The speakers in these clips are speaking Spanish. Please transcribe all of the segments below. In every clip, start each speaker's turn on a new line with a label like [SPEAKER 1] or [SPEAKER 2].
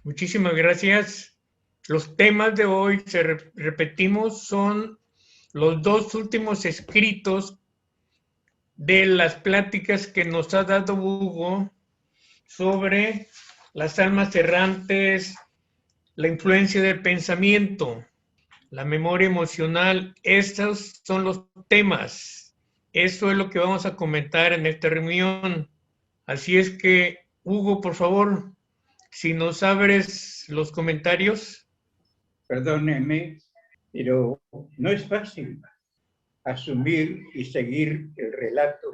[SPEAKER 1] Muchísimas gracias. Los temas de hoy, repetimos, son los dos últimos escritos de las pláticas que nos ha dado Hugo sobre las almas errantes, la influencia del pensamiento, la memoria emocional. Estos son los temas. Eso es lo que vamos a comentar en esta reunión. Así es que, Hugo, por favor, si nos abres los comentarios.
[SPEAKER 2] Perdónenme, pero no es fácil asumir y seguir el relato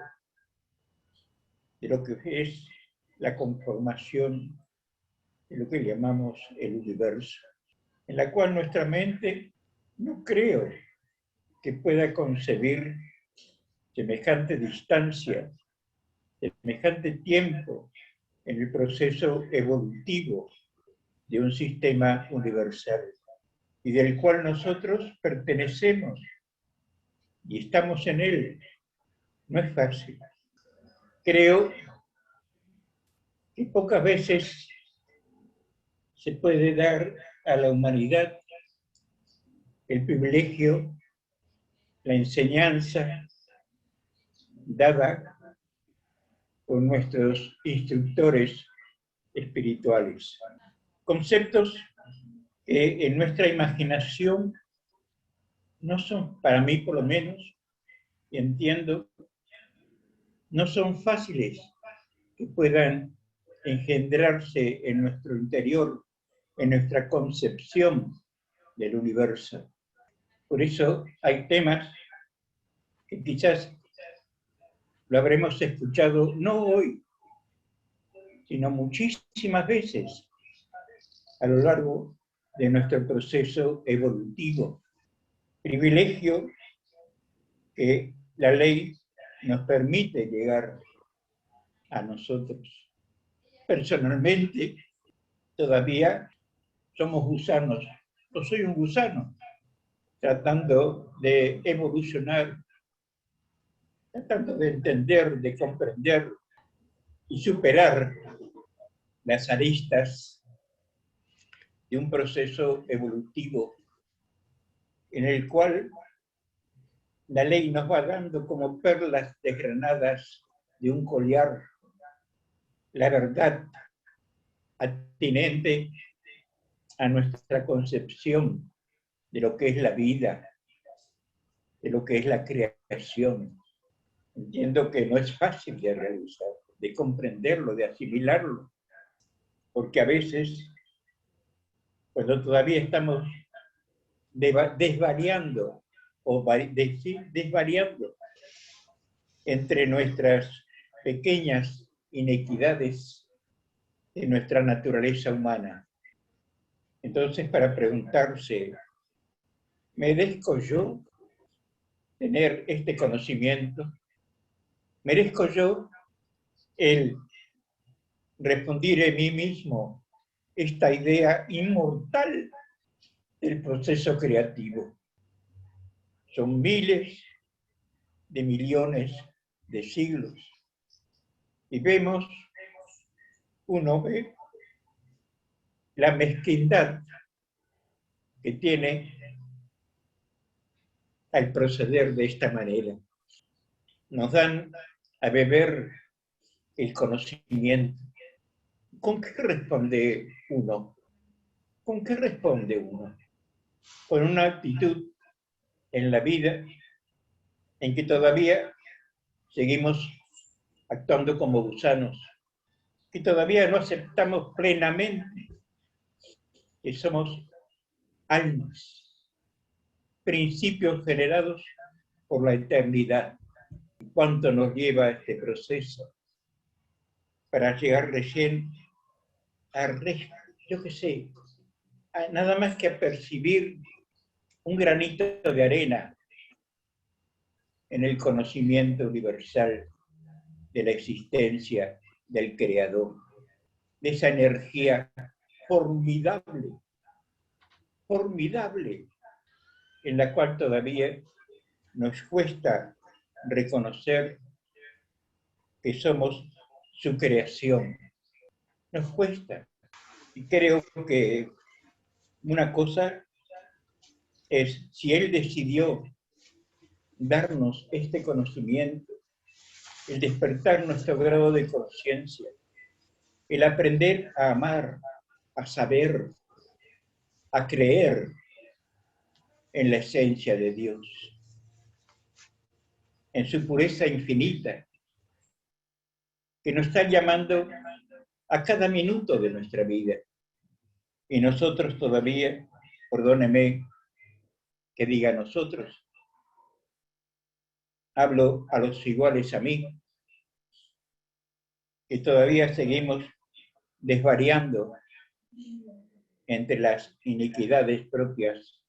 [SPEAKER 2] de lo que es la conformación de lo que llamamos el universo, en la cual nuestra mente no creo que pueda concebir semejante distancia, semejante tiempo en el proceso evolutivo de un sistema universal y del cual nosotros pertenecemos y estamos en él. No es fácil. Creo que pocas veces se puede dar a la humanidad el privilegio, la enseñanza dada por nuestros instructores espirituales. Conceptos que en nuestra imaginación no son, para mí por lo menos, y entiendo, no son fáciles que puedan engendrarse en nuestro interior, en nuestra concepción del universo. Por eso hay temas que quizás lo habremos escuchado no hoy, sino muchísimas veces a lo largo de nuestro proceso evolutivo. Privilegio que la ley nos permite llegar a nosotros. Personalmente, todavía somos gusanos. Yo soy un gusano, tratando de evolucionar, tratando de entender, de comprender y superar las aristas de un proceso evolutivo en el cual la ley nos va dando como perlas desgranadas de un collar la verdad atinente a nuestra concepción de lo que es la vida, de lo que es la creación. Entiendo que no es fácil de realizar, de comprenderlo, de asimilarlo, porque a veces, cuando todavía estamos desvariando o desvariando entre nuestras pequeñas inequidades de nuestra naturaleza humana. Entonces, para preguntarse, ¿merezco yo tener este conocimiento? ¿Merezco yo el responder a mí mismo esta idea inmortal del proceso creativo? Son miles de millones de siglos. Y uno ve la mezquindad que tiene al proceder de esta manera. Nos dan a beber el conocimiento. ¿Con qué responde uno? ¿Con qué responde uno? Con una actitud en la vida en que todavía seguimos actuando como gusanos, que todavía no aceptamos plenamente que somos almas, principios generados por la eternidad. ¿Cuánto nos lleva este proceso para llegar recién a, yo qué sé, nada más que a percibir un granito de arena en el conocimiento universal de la existencia del Creador, de esa energía formidable, formidable, en la cual todavía nos cuesta reconocer que somos su creación. Nos cuesta. Y creo que una cosa es, si Él decidió darnos este conocimiento, el despertar nuestro grado de conciencia, el aprender a amar, a saber, a creer en la esencia de Dios, en su pureza infinita, que nos está llamando a cada minuto de nuestra vida. Y nosotros todavía, perdóneme que diga nosotros, hablo a los iguales a mí, que todavía seguimos desvariando entre las iniquidades propias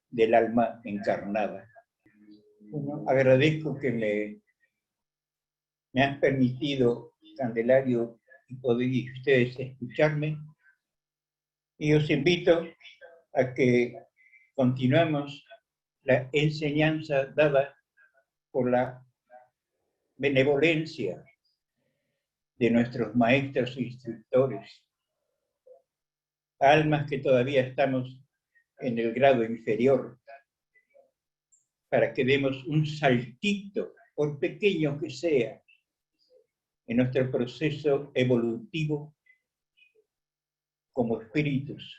[SPEAKER 2] del alma encarnada. Bueno, agradezco que me han permitido, Candelario, y ustedes escucharme, y os invito a que continuemos la enseñanza dada por la benevolencia de nuestros maestros e instructores, almas que todavía estamos en el grado inferior, para que demos un saltito, por pequeño que sea, en nuestro proceso evolutivo como espíritus,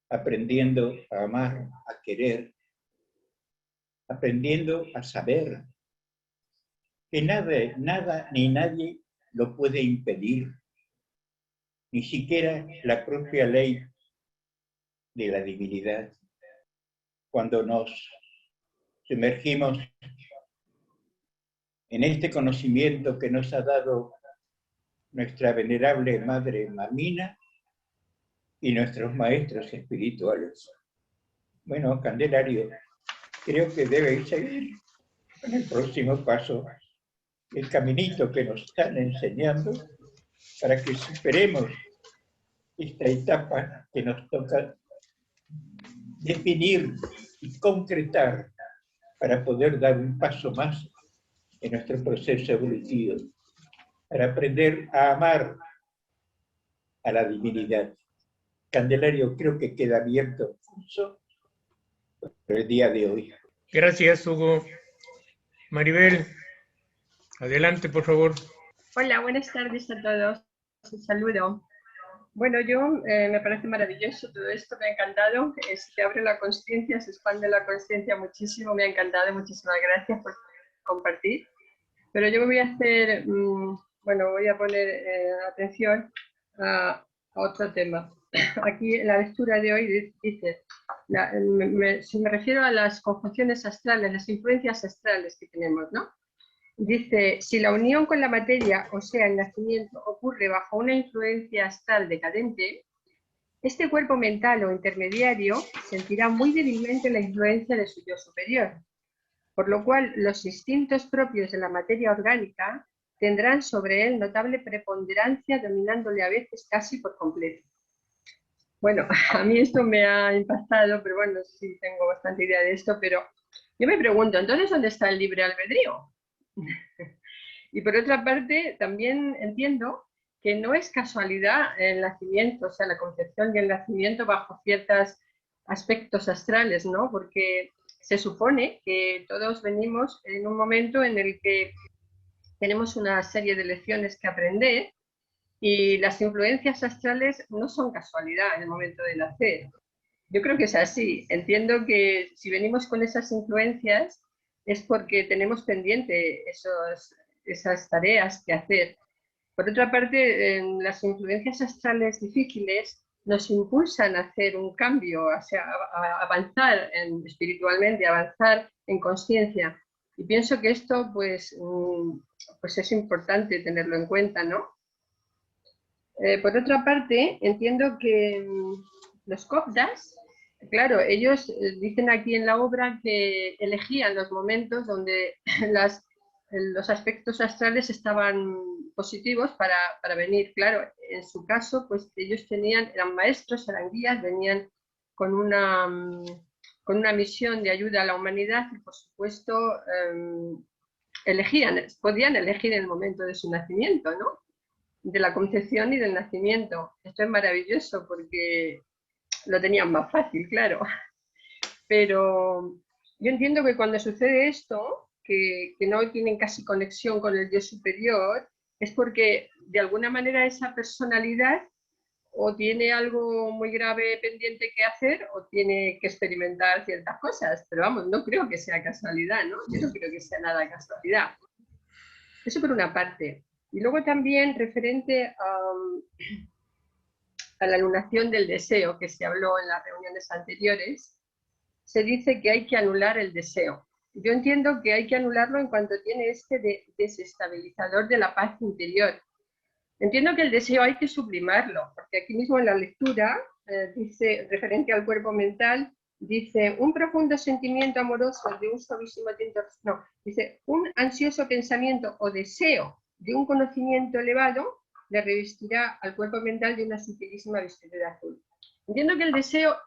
[SPEAKER 2] aprendiendo a amar, a querer, aprendiendo a saber que nada ni nadie lo puede impedir, ni siquiera la propia ley de la divinidad. Cuando nos sumergimos en este conocimiento que nos ha dado nuestra venerable Madre Mamina y nuestros maestros espirituales. Bueno, Candelario, creo que debéis seguir en el próximo paso, el caminito que nos están enseñando para que superemos esta etapa que nos toca definir y concretar para poder dar un paso más en nuestro proceso evolutivo, para aprender a amar a la divinidad. Candelario, creo que queda abierto el curso por el día de hoy.
[SPEAKER 1] Gracias, Hugo. Maribel, adelante, por favor.
[SPEAKER 3] Hola, buenas tardes a todos. Un saludo. Bueno, me parece maravilloso todo esto, me ha encantado. Se abre la consciencia, se expande la consciencia muchísimo, me ha encantado. Muchísimas gracias por compartir. Pero yo voy a hacer, voy a poner atención a otro tema. Aquí en la lectura de hoy dice, si me refiero a las conjunciones astrales, las influencias astrales que tenemos, ¿no? Dice, si la unión con la materia, o sea, el nacimiento, ocurre bajo una influencia astral decadente, este cuerpo mental o intermediario sentirá muy débilmente la influencia de su yo superior, por lo cual los instintos propios de la materia orgánica tendrán sobre él notable preponderancia, dominándole a veces casi por completo. Bueno, a mí esto me ha impactado, pero bueno, sí tengo bastante idea de esto, pero yo me pregunto, entonces, ¿dónde está el libre albedrío? Y por otra parte, también entiendo que no es casualidad el nacimiento, o sea, la concepción y el nacimiento bajo ciertos aspectos astrales, ¿no? Porque se supone que todos venimos en un momento en el que tenemos una serie de lecciones que aprender y las influencias astrales no son casualidad en el momento de nacer. Yo creo que es así. Entiendo que si venimos con esas influencias es porque tenemos pendiente esas tareas que hacer. Por otra parte, las influencias astrales difíciles nos impulsan a hacer un cambio, a avanzar espiritualmente, a avanzar en conciencia. Y pienso que esto pues es importante tenerlo en cuenta, ¿no? Por otra parte, entiendo que los Copdas, claro, ellos dicen aquí en la obra que elegían los momentos donde los aspectos astrales estaban positivos para venir. Claro, en su caso, pues ellos eran maestros, eran guías, venían con una misión de ayuda a la humanidad y, por supuesto, podían elegir el momento de su nacimiento, ¿no? de la concepción y del nacimiento. Esto es maravilloso porque lo tenían más fácil, claro. Pero yo entiendo que cuando sucede esto, que no tienen casi conexión con el yo superior, es porque de alguna manera esa personalidad o tiene algo muy grave pendiente que hacer o tiene que experimentar ciertas cosas. Pero vamos, no creo que sea casualidad, ¿no? Yo no creo que sea nada casualidad. Eso por una parte. Y luego también referente a la lunación del deseo, que se habló en las reuniones anteriores, se dice que hay que anular el deseo. Yo entiendo que hay que anularlo en cuanto tiene este desestabilizador de la paz interior. Entiendo que el deseo hay que sublimarlo, porque aquí mismo en la lectura dice, referente al cuerpo mental, dice, un profundo sentimiento amoroso de un suavísimo tinto, no, dice, un ansioso pensamiento o deseo de un conocimiento elevado le revestirá al cuerpo mental de una sutilísima vestidura azul. Entiendo que el deseo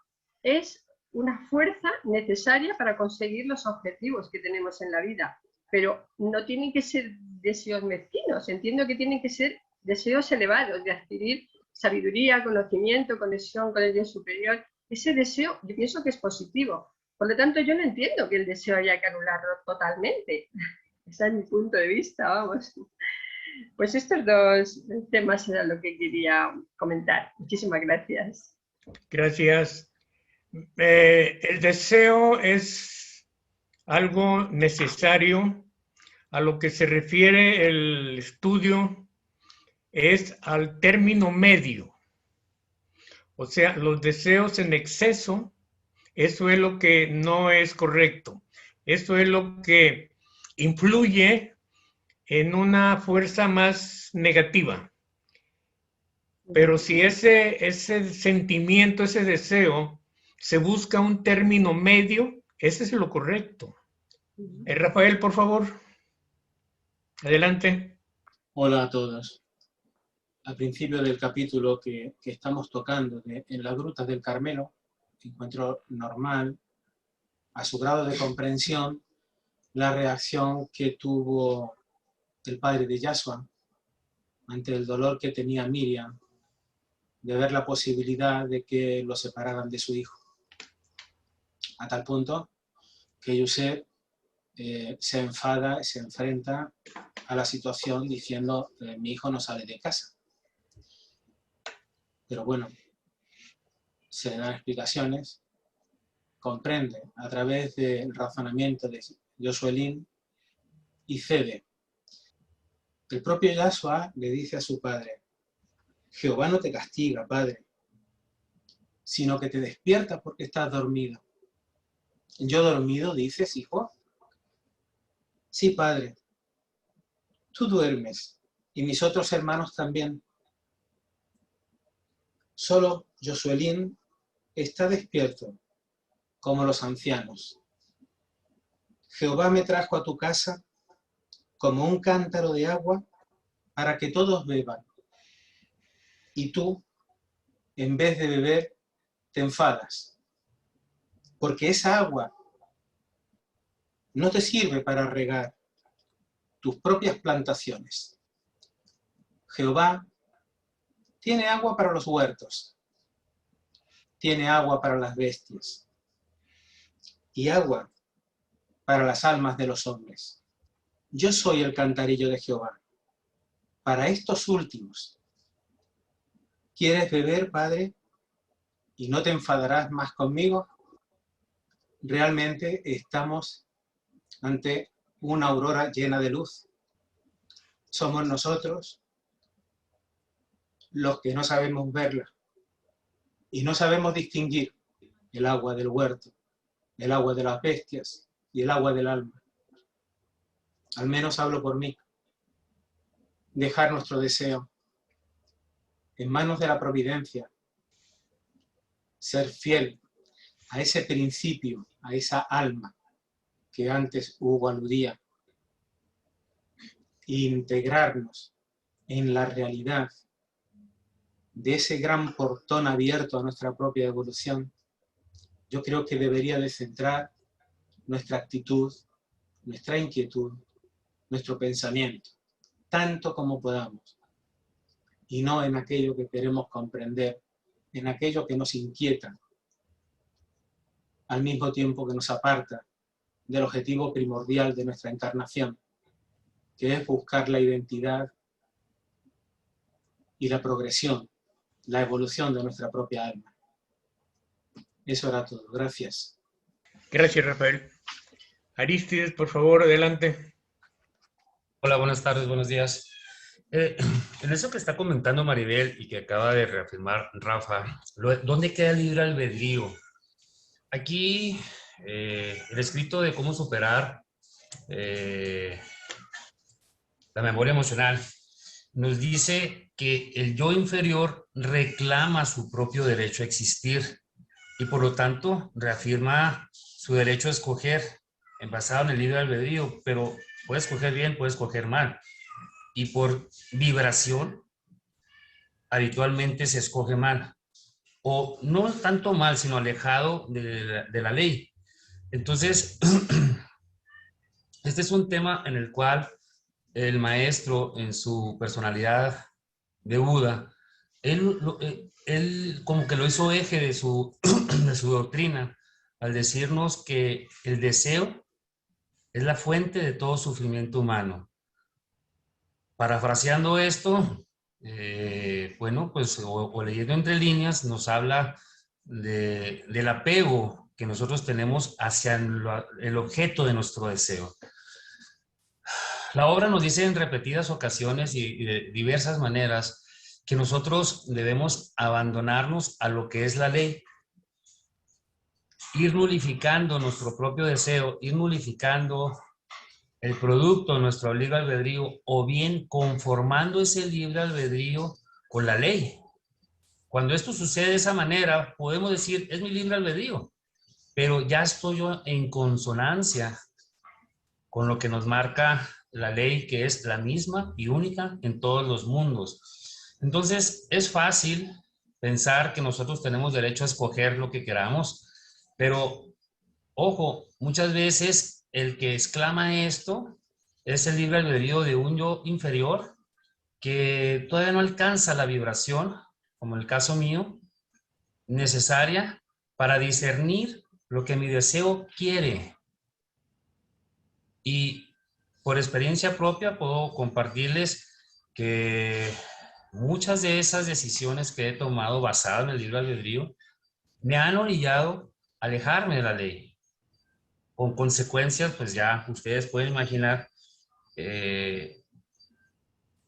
[SPEAKER 3] es una fuerza necesaria para conseguir los objetivos que tenemos en la vida, pero no tienen que ser deseos mezquinos, entiendo que tienen que ser deseos elevados de adquirir sabiduría, conocimiento, conexión con el yo superior. Ese deseo yo pienso que es positivo. Por lo tanto, yo no entiendo que el deseo haya que anularlo totalmente. Ese es mi punto de vista, vamos. Pues estos dos temas eran lo que quería comentar. Muchísimas gracias.
[SPEAKER 1] Gracias. El deseo es algo necesario. A lo que se refiere el estudio es al término medio. O sea, los deseos en exceso, eso es lo que no es correcto. Eso es lo que influye en una fuerza más negativa. Pero si ese sentimiento, ese deseo, se busca un término medio, ese es lo correcto. Rafael, por favor. Adelante.
[SPEAKER 4] Hola a todos. Al principio del capítulo que estamos tocando en las grutas del Carmelo, encuentro normal, a su grado de comprensión, la reacción que tuvo el padre de Yashua ante el dolor que tenía Miriam de ver la posibilidad de que lo separaran de su hijo. A tal punto que Yusef se enfada, se enfrenta a la situación diciendo mi hijo no sale de casa. Pero bueno, se le dan explicaciones, comprende a través del razonamiento de Josué Lin y cede. El propio Yashua le dice a su padre, Jehová no te castiga, padre, sino que te despierta porque estás dormido. ¿Yo dormido, dices, hijo? Sí, padre, tú duermes y mis otros hermanos también. Solo Josué Lin está despierto, como los ancianos. Jehová me trajo a tu casa como un cántaro de agua para que todos beban. Y tú, en vez de beber, te enfadas, porque esa agua no te sirve para regar tus propias plantaciones. Jehová tiene agua para los huertos, tiene agua para las bestias y agua para las almas de los hombres. Yo soy el cantarillo de Jehová. Para estos últimos, ¿quieres beber, Padre, y no te enfadarás más conmigo? Realmente estamos ante una aurora llena de luz. Somos nosotros los que no sabemos verla y no sabemos distinguir el agua del huerto, el agua de las bestias y el agua del alma. Al menos hablo por mí. Dejar nuestro deseo en manos de la providencia, ser fiel a ese principio, a esa alma que antes Hugo aludía, e integrarnos en la realidad de ese gran portón abierto a nuestra propia evolución, yo creo que debería de centrar nuestra actitud, nuestra inquietud, nuestro pensamiento, tanto como podamos. y no en aquello que queremos comprender, en aquello que nos inquieta, al mismo tiempo que nos aparta del objetivo primordial de nuestra encarnación, que es buscar la identidad y la progresión, la evolución de nuestra propia alma. Eso era todo. Gracias.
[SPEAKER 1] Gracias, Rafael. Arístides, por favor, adelante.
[SPEAKER 5] Hola, buenas tardes, buenos días. En eso que está comentando Maribel y que acaba de reafirmar Rafa, ¿dónde queda el libre albedrío? Aquí, el escrito de cómo superar la memoria emocional nos dice que el yo inferior reclama su propio derecho a existir y por lo tanto reafirma su derecho a escoger basado en el libre albedrío, pero puede escoger bien, puede escoger mal. Y por vibración, habitualmente se escoge mal. O no tanto mal, sino alejado de la ley. Entonces, este es un tema en el cual el maestro, en su personalidad de Buda, él como que lo hizo eje de de su doctrina, al decirnos que el deseo es la fuente de todo sufrimiento humano. Parafraseando esto, bueno, pues, o leyendo entre líneas, nos habla del apego que nosotros tenemos hacia el objeto de nuestro deseo. La obra nos dice en repetidas ocasiones y de diversas maneras que nosotros debemos abandonarnos a lo que es la ley, ir nulificando nuestro propio deseo, ir nulificando el producto de nuestro libre albedrío o bien conformando ese libre albedrío con la ley. Cuando esto sucede de esa manera, podemos decir, es mi libre albedrío, pero ya estoy yo en consonancia con lo que nos marca la ley, que es la misma y única en todos los mundos. Entonces, es fácil pensar que nosotros tenemos derecho a escoger lo que queramos, pero, ojo, muchas veces el que exclama esto es el libre albedrío de un yo inferior que todavía no alcanza la vibración, como el caso mío, necesaria para discernir lo que mi deseo quiere. Y por experiencia propia puedo compartirles que muchas de esas decisiones que he tomado basadas en el libre albedrío me han orillado a alejarme de la ley. Con consecuencias, pues ya ustedes pueden imaginar que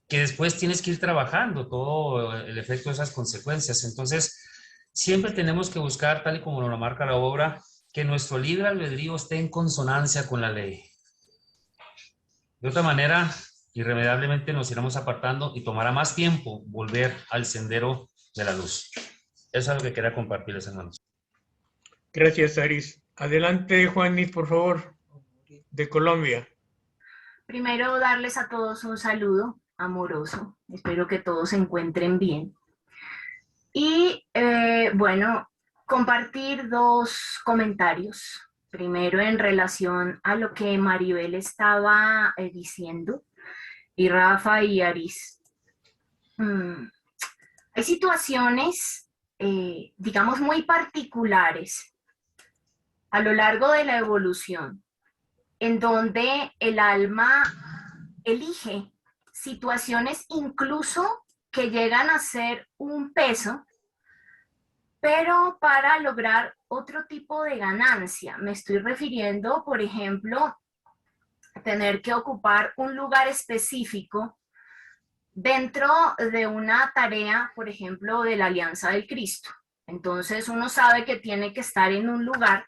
[SPEAKER 5] después tienes que ir trabajando todo el efecto de esas consecuencias. Entonces, siempre tenemos que buscar, tal y como nos lo marca la obra, que nuestro libre albedrío esté en consonancia con la ley. De otra manera, irremediablemente nos iremos apartando y tomará más tiempo volver al sendero de la luz. Eso es lo que quería compartirles, hermanos.
[SPEAKER 1] Gracias, Aris. Adelante, Juanis, por favor, de Colombia.
[SPEAKER 6] Primero, darles a todos un saludo amoroso. Espero que todos se encuentren bien. Y, bueno, compartir dos comentarios. Primero, en relación a lo que Maribel estaba diciendo, y Rafa y Aris. Hay situaciones, digamos, muy particulares a lo largo de la evolución, en donde el alma elige situaciones incluso que llegan a ser un peso, pero para lograr otro tipo de ganancia. Me estoy refiriendo, por ejemplo, a tener que ocupar un lugar específico dentro de una tarea, por ejemplo, de la Alianza del Cristo. Entonces uno sabe que tiene que estar en un lugar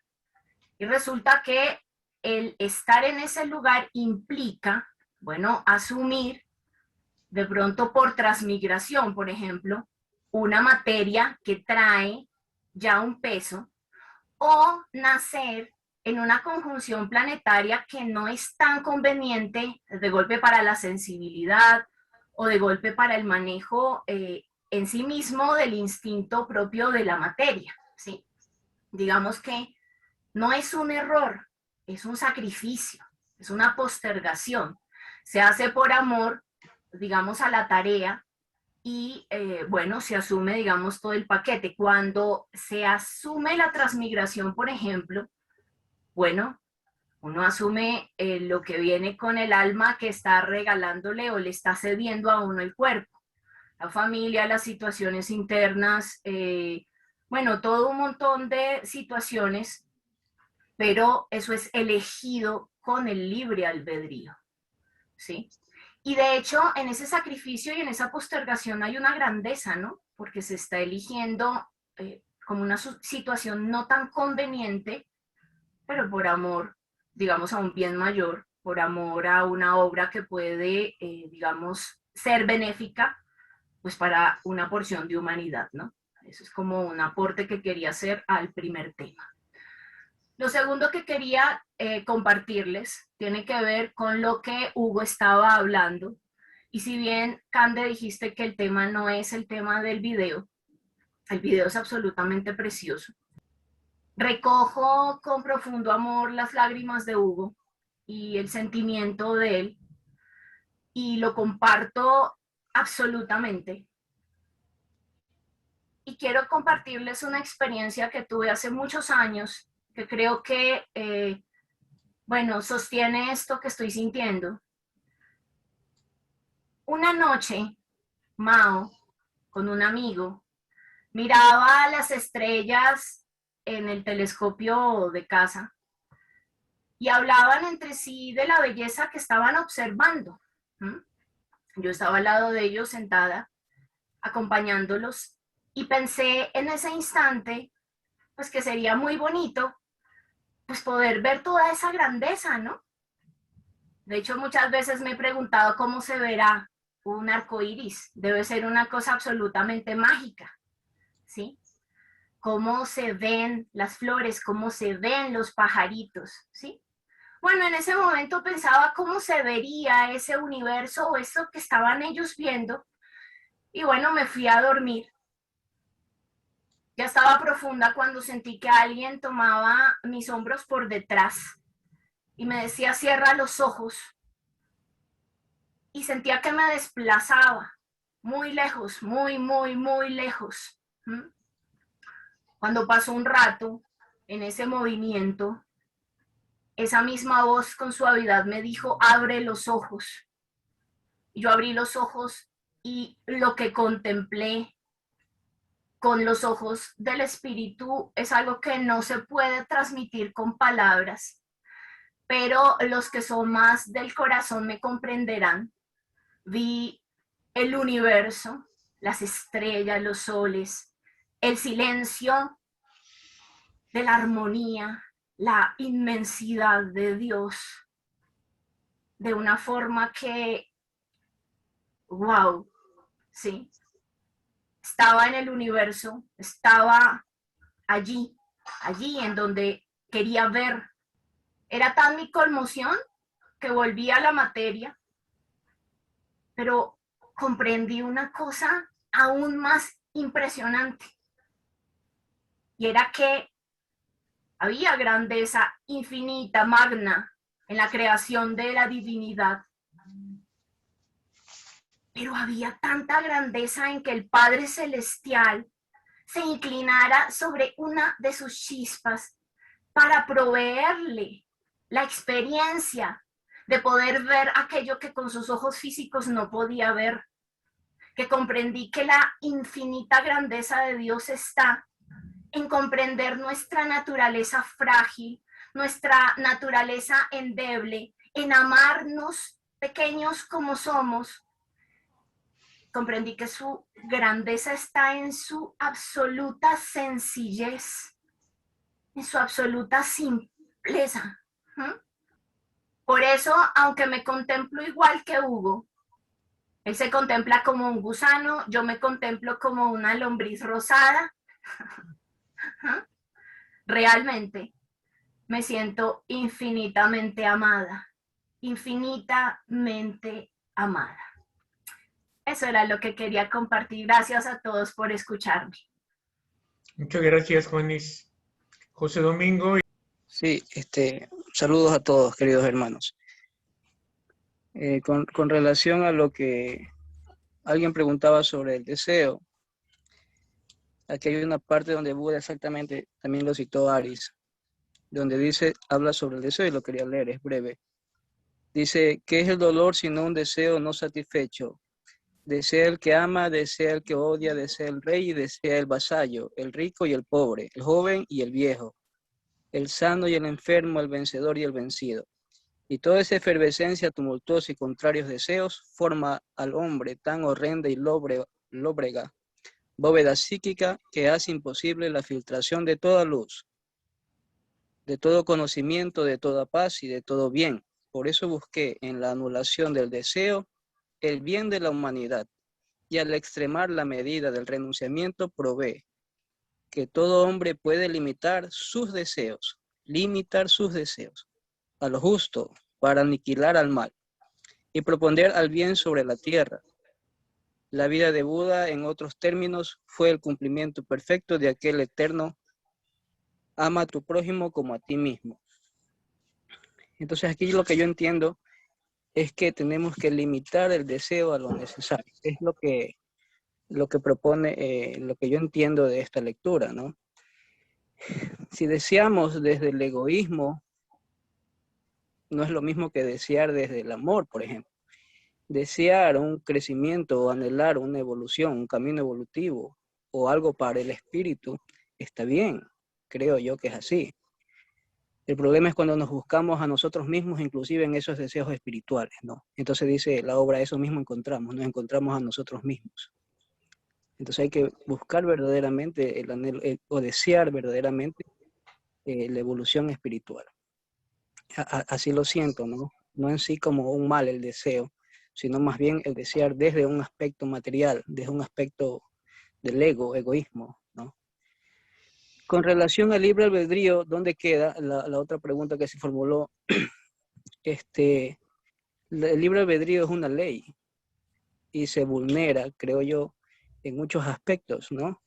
[SPEAKER 6] y resulta que el estar en ese lugar implica, bueno, asumir de pronto por transmigración, por ejemplo, una materia que trae ya un peso, o nacer en una conjunción planetaria que no es tan conveniente de golpe para la sensibilidad o de golpe para el manejo en sí mismo del instinto propio de la materia, ¿sí? Digamos que no es un error, es un sacrificio, es una postergación. Se hace por amor, digamos, a la tarea, y bueno, se asume, digamos, todo el paquete. Cuando se asume la transmigración, por ejemplo, bueno, uno asume lo que viene con el alma que está regalándole o le está cediendo a uno el cuerpo. La familia, las situaciones internas, bueno, todo un montón de situaciones, pero eso es elegido con el libre albedrío, ¿sí? Y de hecho, en ese sacrificio y en esa postergación hay una grandeza, ¿no? Porque se está eligiendo como una situación no tan conveniente, pero por amor, digamos, a un bien mayor, por amor a una obra que puede, digamos, ser benéfica, pues para una porción de humanidad, ¿no? Eso es como un aporte que quería hacer al primer tema. Lo segundo que quería compartirles tiene que ver con lo que Hugo estaba hablando. Y si bien, Cande, dijiste que el tema no es el tema del video, el video es absolutamente precioso. Recojo con profundo amor las lágrimas de Hugo y el sentimiento de él, y lo comparto absolutamente. Y quiero compartirles una experiencia que tuve hace muchos años, que creo que, bueno, sostiene esto que estoy sintiendo. Una noche, Mao, con un amigo, miraba las estrellas en el telescopio de casa y hablaban entre sí de la belleza que estaban observando. Yo estaba al lado de ellos sentada, acompañándolos, y pensé en ese instante, pues que sería muy bonito, pues poder ver toda esa grandeza, ¿no? De hecho, muchas veces me he preguntado cómo se verá un arco iris. Debe ser una cosa absolutamente mágica, ¿sí? Cómo se ven las flores, cómo se ven los pajaritos, ¿sí? Bueno, en ese momento pensaba cómo se vería ese universo o eso que estaban ellos viendo, y bueno, me fui a dormir. Ya estaba profunda cuando sentí que alguien tomaba mis hombros por detrás y me decía, cierra los ojos. Y sentía que me desplazaba muy lejos, muy, muy, muy lejos. Cuando pasó un rato en ese movimiento, esa misma voz con suavidad me dijo, abre los ojos. Y yo abrí los ojos y lo que contemplé con los ojos del espíritu es algo que no se puede transmitir con palabras, pero los que son más del corazón me comprenderán. Vi el universo, las estrellas, los soles, el silencio de la armonía, la inmensidad de Dios, de una forma que, wow, sí. Estaba en el universo, estaba allí en donde quería ver. Era tan mi conmoción que volví a la materia, pero comprendí una cosa aún más impresionante. Y era que había grandeza infinita, magna, en la creación de la divinidad. Pero había tanta grandeza en que el Padre Celestial se inclinara sobre una de sus chispas para proveerle la experiencia de poder ver aquello que con sus ojos físicos no podía ver. Que comprendí que la infinita grandeza de Dios está en comprender nuestra naturaleza frágil, nuestra naturaleza endeble, en amarnos pequeños como somos. Comprendí que su grandeza está en su absoluta sencillez, en su absoluta simpleza. Por eso, aunque me contemplo igual que Hugo, él se contempla como un gusano, yo me contemplo como una lombriz rosada, realmente me siento infinitamente amada, infinitamente amada. Eso era lo que quería compartir. Gracias a todos por escucharme.
[SPEAKER 1] Muchas gracias, Juanis. José Domingo.
[SPEAKER 7] Sí, saludos a todos, queridos hermanos. Con relación a lo que alguien preguntaba sobre el deseo. Aquí hay una parte donde Buda exactamente, también lo citó Aris, donde dice, habla sobre el deseo y lo quería leer, es breve. Dice, ¿qué es el dolor sino un deseo no satisfecho? Desea el que ama, desea el que odia, desea el rey y desea el vasallo, el rico y el pobre, el joven y el viejo, el sano y el enfermo, el vencedor y el vencido. Y toda esa efervescencia tumultuosa y contrarios deseos forma al hombre tan horrenda y lóbrega, bóveda psíquica que hace imposible la filtración de toda luz, de todo conocimiento, de toda paz y de todo bien. Por eso busqué en la anulación del deseo el bien de la humanidad, y al extremar la medida del renunciamiento probé que todo hombre puede limitar sus deseos a lo justo para aniquilar al mal y proponer al bien sobre la tierra. La vida de Buda, en otros términos, fue el cumplimiento perfecto de aquel eterno ama a tu prójimo como a ti mismo. Entonces aquí lo que yo entiendo es que tenemos que limitar el deseo a lo necesario. Es lo que propone, lo que yo entiendo de esta lectura, ¿no? Si deseamos desde el egoísmo, no es lo mismo que desear desde el amor, por ejemplo. Desear un crecimiento o anhelar una evolución, un camino evolutivo o algo para el espíritu, está bien, creo yo que es así. El problema es cuando nos buscamos a nosotros mismos, inclusive en esos deseos espirituales, ¿no? Entonces dice la obra, eso mismo encontramos, nos encontramos a nosotros mismos. Entonces hay que buscar verdaderamente el anhelo, o desear verdaderamente la evolución espiritual. Así lo siento, ¿no? No en sí como un mal el deseo, sino más bien el desear desde un aspecto material, desde un aspecto del egoísmo, ¿no? Con relación al libre albedrío, ¿dónde queda la otra pregunta que se formuló? El libre albedrío es una ley y se vulnera, creo yo, en muchos aspectos, ¿no?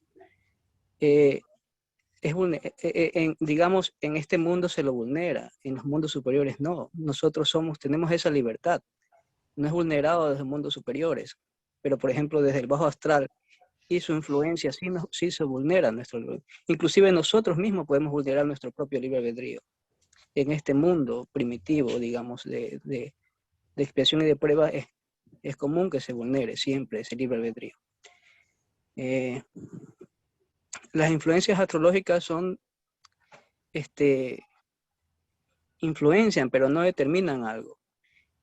[SPEAKER 7] Digamos, en este mundo se lo vulnera, en los mundos superiores no. Nosotros tenemos esa libertad. No es vulnerado desde mundos superiores, pero por ejemplo desde el bajo astral y su influencia sí se vulnera nuestro libre. Inclusive nosotros mismos podemos vulnerar nuestro propio libre albedrío. En este mundo primitivo, digamos, de expiación y de prueba, es común que se vulnere siempre ese libre albedrío. Las influencias astrológicas influencian, pero no determinan algo.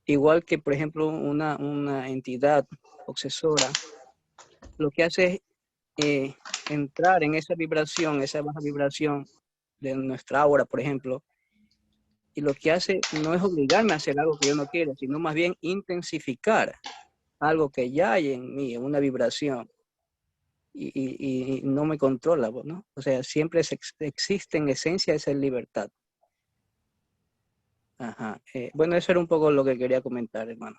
[SPEAKER 7] Igual que, por ejemplo, una entidad obsesora, lo que hace es entrar en esa vibración, esa baja vibración de nuestra aura, por ejemplo, y lo que hace no es obligarme a hacer algo que yo no quiero, sino más bien intensificar algo que ya hay en mí, una vibración, y no me controla, ¿no? O sea, siempre existe en esencia esa libertad. Ajá. Bueno, eso era un poco lo que quería comentar, hermano.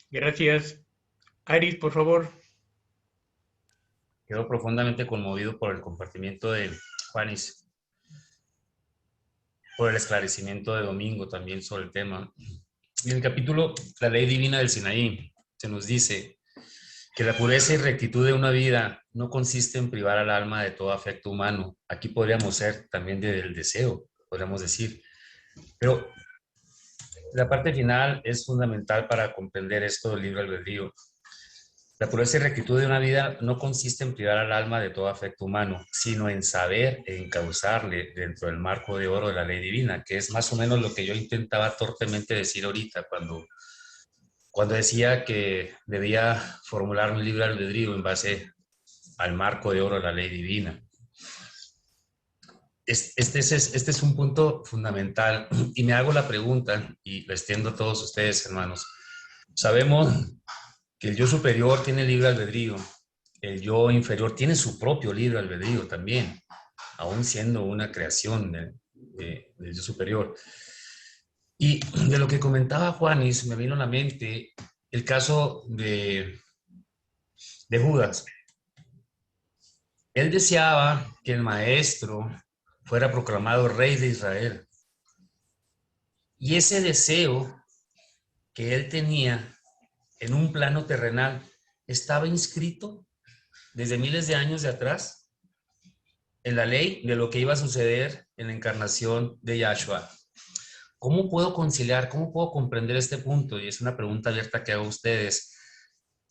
[SPEAKER 1] Gracias. Aris, por favor.
[SPEAKER 5] Quedo profundamente conmovido por el compartimiento de Juanis, por el esclarecimiento de Domingo también sobre el tema. En el capítulo La Ley Divina del Sinaí se nos dice que la pureza y rectitud de una vida no consiste en privar al alma de todo afecto humano. Aquí podríamos ser también del deseo, podríamos decir. Pero la parte final es fundamental para comprender esto del libre albedrío. La pureza y rectitud de una vida no consiste en privar al alma de todo afecto humano, sino en saber e encauzarle dentro del marco de oro de la ley divina, que es más o menos lo que yo intentaba torpemente decir ahorita cuando decía que debía formular mi libre albedrío en base al marco de oro de la ley divina. Este es un punto fundamental y me hago la pregunta y lo extiendo a todos ustedes, hermanos. Sabemos que el yo superior tiene libre albedrío, el yo inferior tiene su propio libre albedrío también, aún siendo una creación del yo superior. Y de lo que comentaba Juanis, me vino a la mente el caso de Judas. Él deseaba que el maestro fuera proclamado rey de Israel. Y ese deseo que él tenía en un plano terrenal estaba inscrito desde miles de años de atrás en la ley de lo que iba a suceder en la encarnación de Yahshua. ¿Cómo puedo conciliar, cómo puedo comprender este punto? Y es una pregunta abierta que hago a ustedes,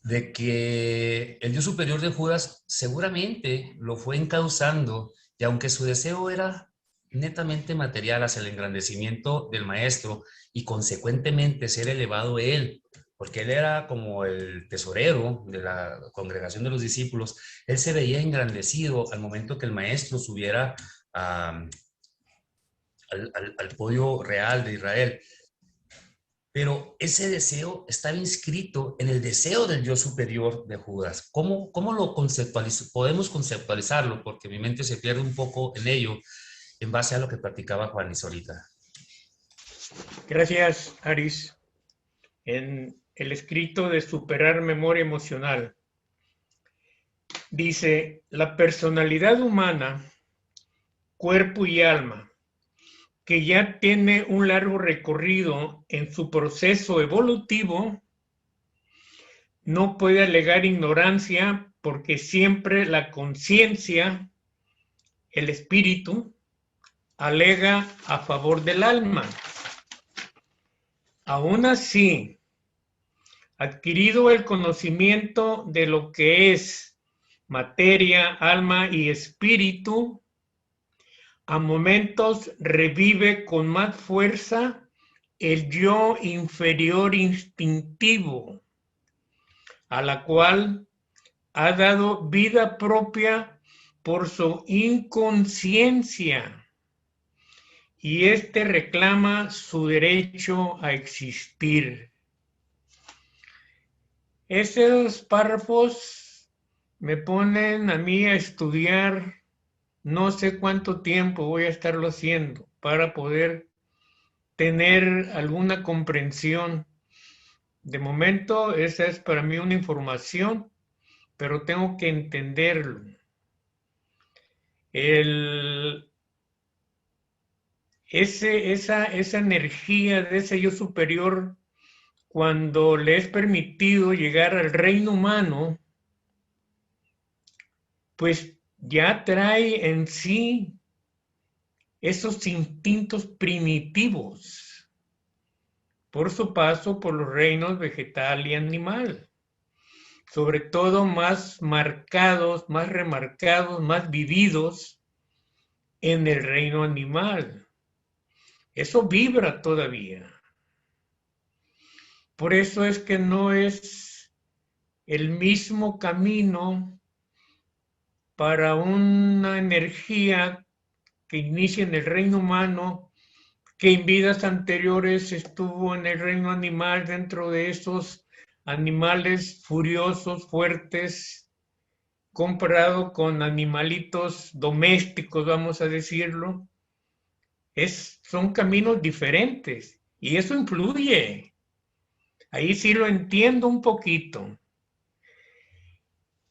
[SPEAKER 5] de que el Dios superior de Judas seguramente lo fue encauzando, y aunque su deseo era netamente material hacia el engrandecimiento del maestro y consecuentemente ser elevado él, porque él era como el tesorero de la congregación de los discípulos, él se veía engrandecido al momento que el maestro subiera al podio real de Israel. Pero ese deseo estaba inscrito en el deseo del yo superior de Judas. ¿Cómo lo podemos conceptualizarlo? Porque mi mente se pierde un poco en ello en base a lo que practicaba Juanis ahorita.
[SPEAKER 1] Gracias, Aris. En el escrito de Superar Memoria Emocional, dice, la personalidad humana, cuerpo y alma, que ya tiene un largo recorrido en su proceso evolutivo, no puede alegar ignorancia porque siempre la conciencia, el espíritu, alega a favor del alma. Aún así, adquirido el conocimiento de lo que es materia, alma y espíritu, a momentos revive con más fuerza el yo inferior instintivo, a la cual ha dado vida propia por su inconsciencia, y éste reclama su derecho a existir. Esos párrafos me ponen a mí a estudiar. No sé cuánto tiempo voy a estarlo haciendo para poder tener alguna comprensión. De momento, esa es para mí una información, pero tengo que entenderlo. Esa energía de ese yo superior, cuando le es permitido llegar al reino humano, pues ya trae en sí esos instintos primitivos por su paso por los reinos vegetal y animal, sobre todo más marcados, más remarcados, más vividos en el reino animal. Eso vibra todavía. Por eso es que no es el mismo camino para una energía que inicia en el reino humano, que en vidas anteriores estuvo en el reino animal, dentro de esos animales furiosos, fuertes, comparado con animalitos domésticos, vamos a decirlo. Son caminos diferentes y eso influye. Ahí sí lo entiendo un poquito.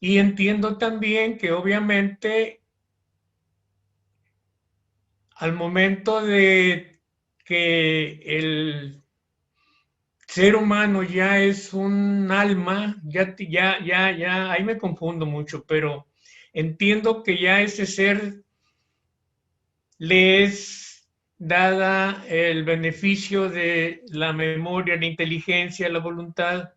[SPEAKER 1] Y entiendo también que obviamente al momento de que el ser humano ya es un alma, ahí me confundo mucho, pero entiendo que ya ese ser le es dada el beneficio de la memoria, la inteligencia, la voluntad,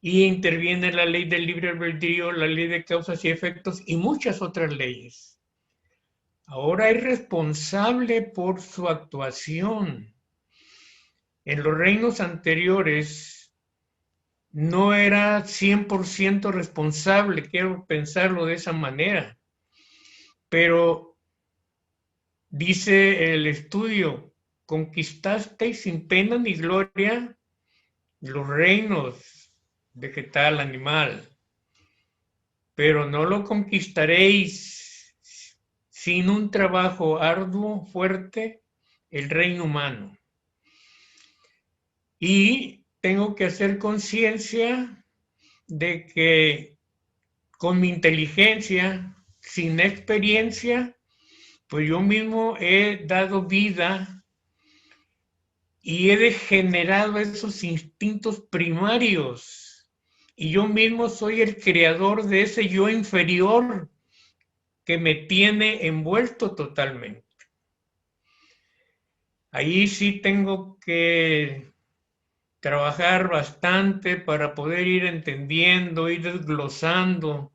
[SPEAKER 1] y interviene la ley del libre albedrío, la ley de causas y efectos y muchas otras leyes. Ahora es responsable por su actuación. En los reinos anteriores no era 100% responsable, quiero pensarlo de esa manera, pero dice el estudio, conquistasteis sin pena ni gloria los reinos vegetal, animal, pero no lo conquistaréis sin un trabajo arduo, fuerte, el reino humano. Y tengo que hacer conciencia de que con mi inteligencia, sin experiencia, pues yo mismo he dado vida y he degenerado esos instintos primarios y yo mismo soy el creador de ese yo inferior que me tiene envuelto totalmente. Ahí sí tengo que trabajar bastante para poder ir entendiendo, ir desglosando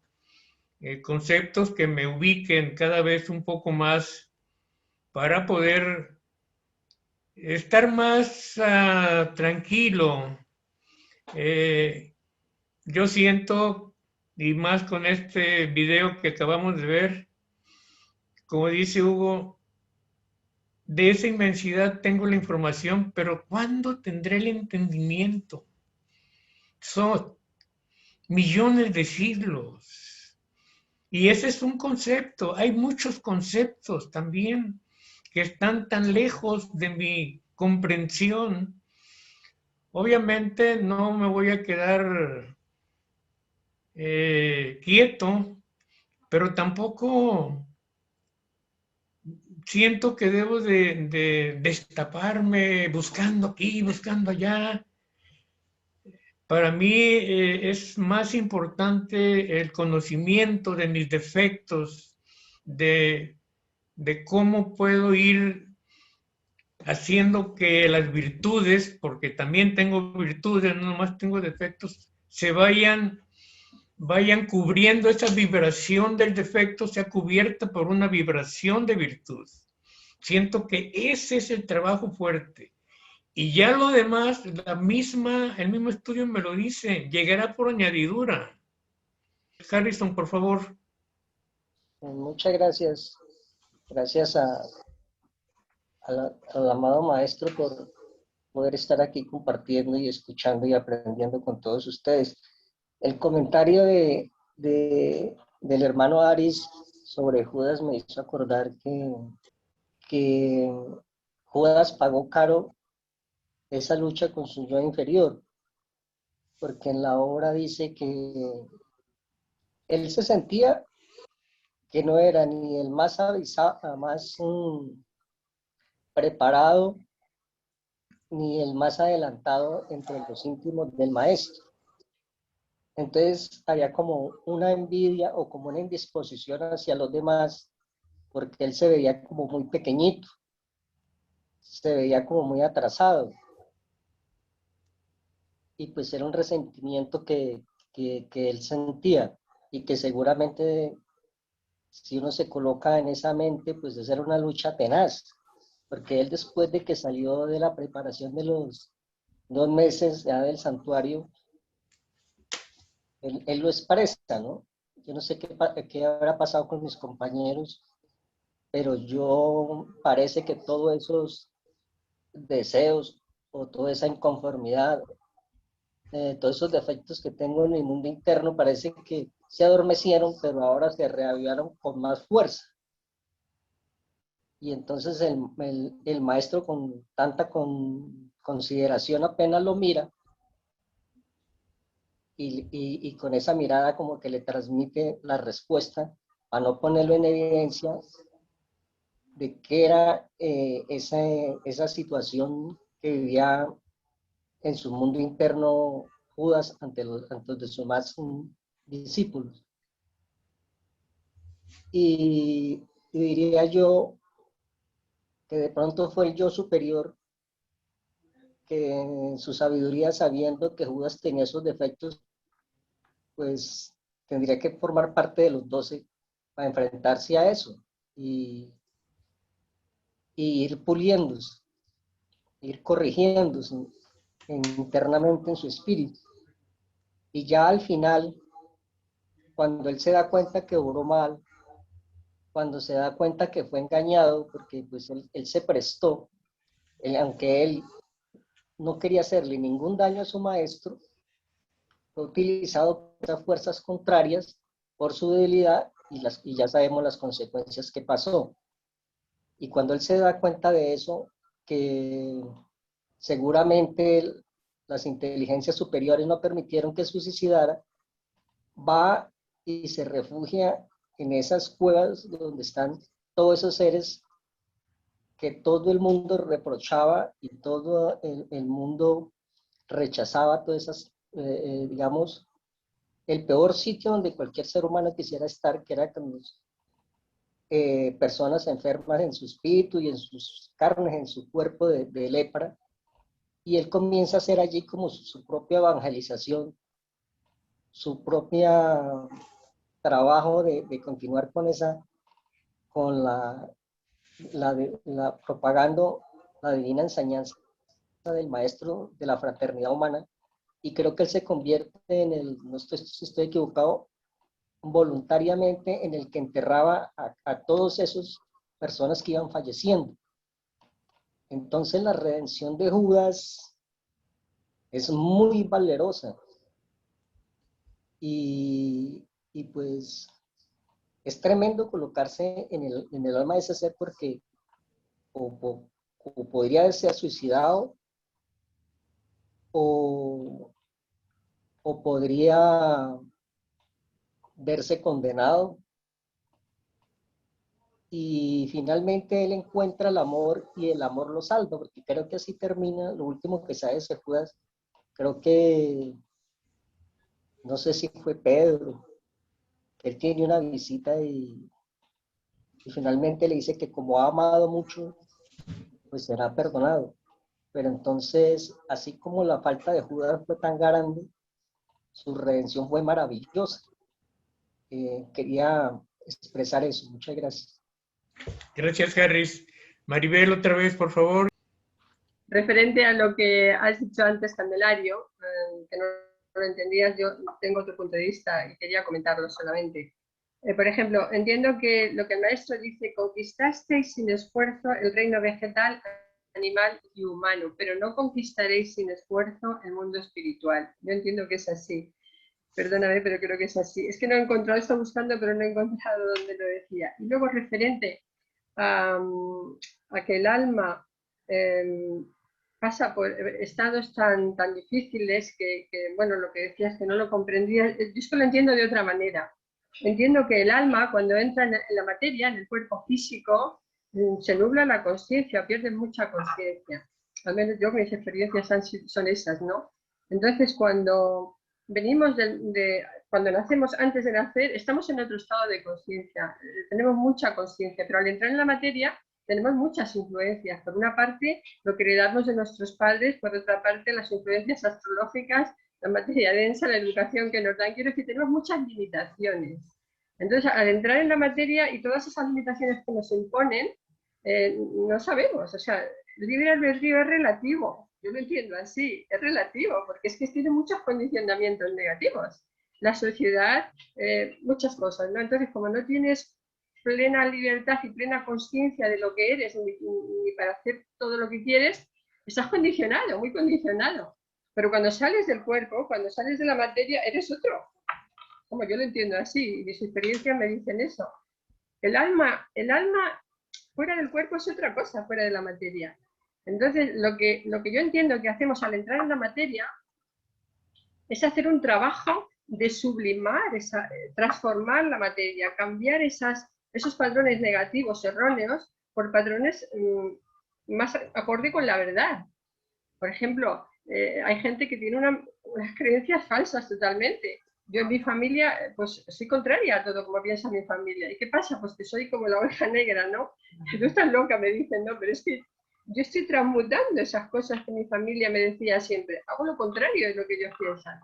[SPEAKER 1] conceptos que me ubiquen cada vez un poco más para poder estar más tranquilo. Yo siento, y más con este video que acabamos de ver, como dice Hugo, de esa inmensidad tengo la información, pero ¿cuándo tendré el entendimiento? Son millones de siglos. Y ese es un concepto. Hay muchos conceptos también que están tan lejos de mi comprensión. Obviamente no me voy a quedar quieto, pero tampoco siento que debo de destaparme buscando aquí, buscando allá. Para mí es más importante el conocimiento de mis defectos, de cómo puedo ir haciendo que las virtudes, porque también tengo virtudes, no nomás tengo defectos, se vayan cubriendo, esa vibración del defecto sea cubierta por una vibración de virtud. Siento que ese es el trabajo fuerte. Y ya lo demás, el mismo estudio me lo dice, llegará por añadidura. Harrison, por favor.
[SPEAKER 8] Muchas gracias. Gracias al amado maestro por poder estar aquí compartiendo y escuchando y aprendiendo con todos ustedes. El comentario del hermano Aris sobre Judas me hizo acordar que Judas pagó caro esa lucha con su yo inferior, porque en la obra dice que él se sentía que no era ni el más avisado, más preparado, ni el más adelantado entre los íntimos del maestro. Entonces había como una envidia o como una indisposición hacia los demás, porque él se veía como muy pequeñito, se veía como muy atrasado. Y pues era un resentimiento que él sentía y que seguramente si uno se coloca en esa mente, pues esa era una lucha tenaz, porque él después de que salió de la preparación de los 2 meses ya del santuario, él lo expresa, ¿no? Yo no sé qué habrá pasado con mis compañeros, pero yo parece que todos esos deseos o toda esa inconformidad, todos esos defectos que tengo en mi mundo interno parece que se adormecieron, pero ahora se reavivaron con más fuerza. Y entonces el maestro con tanta consideración apenas lo mira y con esa mirada como que le transmite la respuesta a no ponerlo en evidencia de qué era esa situación que vivía en su mundo interno Judas ante los de sus más discípulos. Y diría yo que de pronto fue el yo superior que en su sabiduría, sabiendo que Judas tenía esos defectos, pues tendría que formar parte de los 12 para enfrentarse a eso y ir puliéndose, ir corrigiéndose internamente en su espíritu. Y ya al final, cuando él se da cuenta que obró mal, cuando se da cuenta que fue engañado, porque pues él se prestó, aunque él no quería hacerle ningún daño a su maestro, fue utilizado por esas fuerzas contrarias por su debilidad y ya sabemos las consecuencias que pasó. Y cuando él se da cuenta de eso, que seguramente las inteligencias superiores no permitieron que se suicidara, va y se refugia en esas cuevas donde están todos esos seres que todo el mundo reprochaba y todo el mundo rechazaba, todas esas, digamos, el peor sitio donde cualquier ser humano quisiera estar, que era con los, personas enfermas en su espíritu y en sus carnes, en su cuerpo de lepra, y él comienza a hacer allí como su propia evangelización, su propia trabajo de continuar con esa, con la propagando la divina enseñanza del maestro de la fraternidad humana, y creo que él se convierte en el, no estoy, si estoy equivocado, voluntariamente en el que enterraba a todos esos personas que iban falleciendo. Entonces la redención de Judas es muy valerosa, y pues es tremendo colocarse en el alma de ese ser, porque o podría haberse suicidado, o podría verse condenado, y finalmente él encuentra el amor y el amor lo salva, porque creo que así termina lo último que sabe de Judas. Creo que, no sé si fue Pedro, que él tiene una visita y finalmente le dice que como ha amado mucho, pues será perdonado. Pero entonces, así como la falta de Judas fue tan grande, su redención fue maravillosa. Quería expresar eso. Muchas gracias.
[SPEAKER 1] Gracias, Harris. Maribel, otra vez, por favor.
[SPEAKER 3] Referente a lo que has dicho antes, Candelario, que no lo entendías, yo tengo otro punto de vista y quería comentarlo solamente. Por ejemplo, entiendo que lo que el maestro dice, conquistasteis sin esfuerzo el reino vegetal, animal y humano, pero no conquistaréis sin esfuerzo el mundo espiritual. Yo entiendo que es así. Perdóname, pero creo que es así. Es que no he encontrado, estoy buscando, pero no he encontrado dónde lo decía. Y luego referente a que el alma pasa por estados tan difíciles que, bueno, lo que decías que no lo comprendía, yo es que lo entiendo de otra manera. Entiendo que el alma, cuando entra en la materia, en el cuerpo físico, se nubla la conciencia, pierde mucha conciencia. Al menos yo, mis experiencias son esas, ¿no? Entonces, cuando venimos cuando nacemos, antes de nacer, estamos en otro estado de conciencia, tenemos mucha conciencia, pero al entrar en la materia tenemos muchas influencias. Por una parte, lo que heredamos de nuestros padres, por otra parte, las influencias astrológicas, la materia densa, la educación que nos dan. Quiero decir, tenemos muchas limitaciones. Entonces, al entrar en la materia y todas esas limitaciones que nos imponen, no sabemos. O sea, el libre albedrío es relativo. Yo lo entiendo así, es relativo, porque es que tiene muchos condicionamientos negativos. La sociedad, muchas cosas, ¿no? Entonces, como no tienes plena libertad y plena conciencia de lo que eres, ni para hacer todo lo que quieres, estás condicionado, muy condicionado. Pero cuando sales del cuerpo, cuando sales de la materia, eres otro. Como yo lo entiendo así, y mis experiencias me dicen eso. El alma fuera del cuerpo es otra cosa, fuera de la materia. Entonces, lo que yo entiendo que hacemos al entrar en la materia es hacer un trabajo de sublimar, transformar la materia, cambiar esos patrones negativos, erróneos, por patrones más acorde con la verdad. Por ejemplo, hay gente que tiene unas creencias falsas totalmente. Yo en mi familia, pues soy contraria a todo como piensa mi familia. ¿Y qué pasa? Pues que soy como la oveja negra, ¿no? Tú estás loca, me dicen, no, pero es que yo estoy transmutando esas cosas que mi familia me decía siempre. Hago lo contrario de lo que ellos piensan.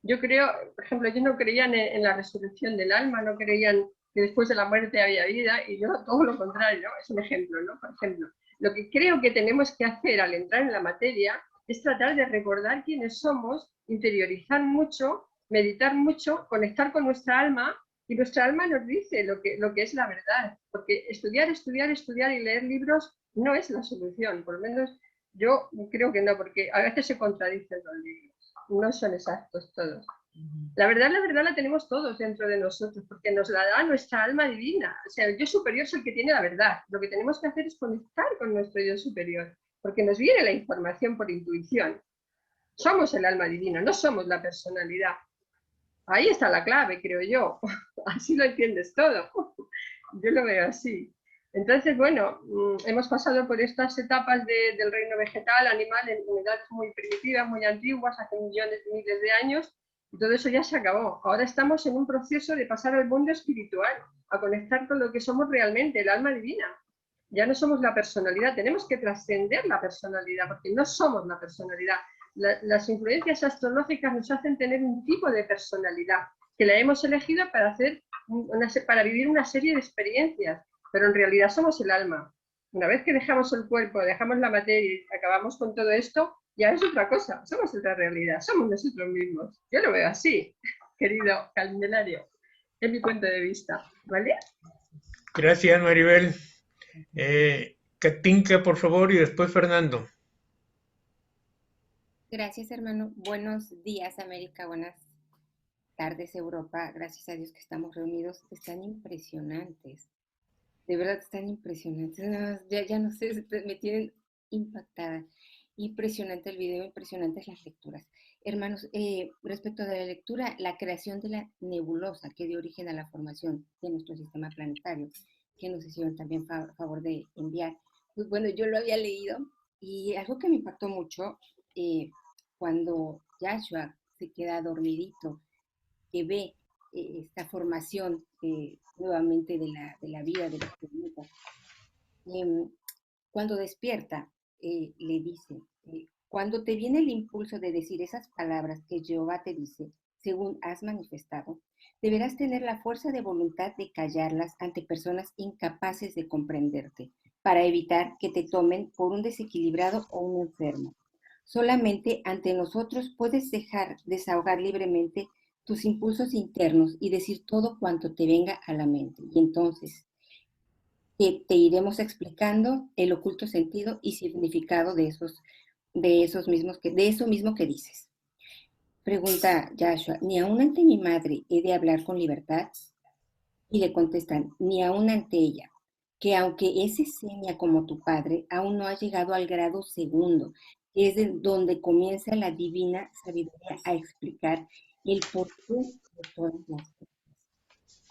[SPEAKER 3] Yo creo, por ejemplo, ellos no creían en la resurrección del alma, no creían que después de la muerte había vida, y yo todo lo contrario, ¿no? Es un ejemplo, ¿no? Por ejemplo, lo que creo que tenemos que hacer al entrar en la materia es tratar de recordar quiénes somos, interiorizar mucho, meditar mucho, conectar con nuestra alma, y nuestra alma nos dice lo que es la verdad, porque estudiar y leer libros no es la solución, por lo menos yo creo que no, porque a veces se contradicen los libros, no son exactos todos. La verdad la tenemos todos dentro de nosotros, porque nos la da nuestra alma divina. O sea, el yo superior es el que tiene la verdad. Lo que tenemos que hacer es conectar con nuestro yo superior, porque nos viene la información por intuición. Somos el alma divina, no somos la personalidad. Ahí está la clave, creo yo. Así lo entiendes todo. Yo lo veo así. Entonces, bueno, hemos pasado por estas etapas del reino vegetal, animal, en edades muy primitivas, muy antiguas, hace millones, miles de años, Y todo eso ya se acabó. Ahora estamos en un proceso de pasar al mundo espiritual, a conectar con lo que somos realmente, el alma divina. Ya no somos la personalidad, tenemos que trascender la personalidad, porque no somos la personalidad. Las influencias astrológicas nos hacen tener un tipo de personalidad, que la hemos elegido para vivir una serie de experiencias, pero en realidad somos el alma. Una vez que dejamos el cuerpo, dejamos la materia y acabamos con todo esto, ya es otra cosa, somos otra realidad, somos nosotros mismos. Yo lo veo así, querido Candelario, es mi punto de vista, ¿vale?
[SPEAKER 1] Gracias, Maribel. Katinka, por favor, y después Fernando.
[SPEAKER 9] Gracias, hermano. Buenos días, América. Buenas tardes, Europa. Gracias a Dios que estamos reunidos. Están impresionantes. De verdad, están impresionantes. Ya no sé, me tienen impactada. Impresionante el video, impresionantes las lecturas. Hermanos, respecto de la lectura, la creación de la nebulosa que dio origen a la formación de nuestro sistema planetario, que nos hicieron también favor de enviar. Pues bueno, yo lo había leído y algo que me impactó mucho, cuando Yahshua se queda dormidito, que ve esta formación nuevamente de la vida de los planetas, cuando despierta, le dice, cuando te viene el impulso de decir esas palabras que Jehová te dice, según has manifestado, deberás tener la fuerza de voluntad de callarlas ante personas incapaces de comprenderte, para evitar que te tomen por un desequilibrado o un enfermo. Solamente ante nosotros puedes desahogar libremente tus impulsos internos y decir todo cuanto te venga a la mente. Y entonces te iremos explicando el oculto sentido y significado de eso mismo que dices. Pregunta Yahshua, ¿ni aún ante mi madre he de hablar con libertad? Y le contestan, ni aún ante ella, que aunque es esenia como tu padre, aún no ha llegado al grado segundo, que es de donde comienza la divina sabiduría a explicar el porqué de todas las cosas.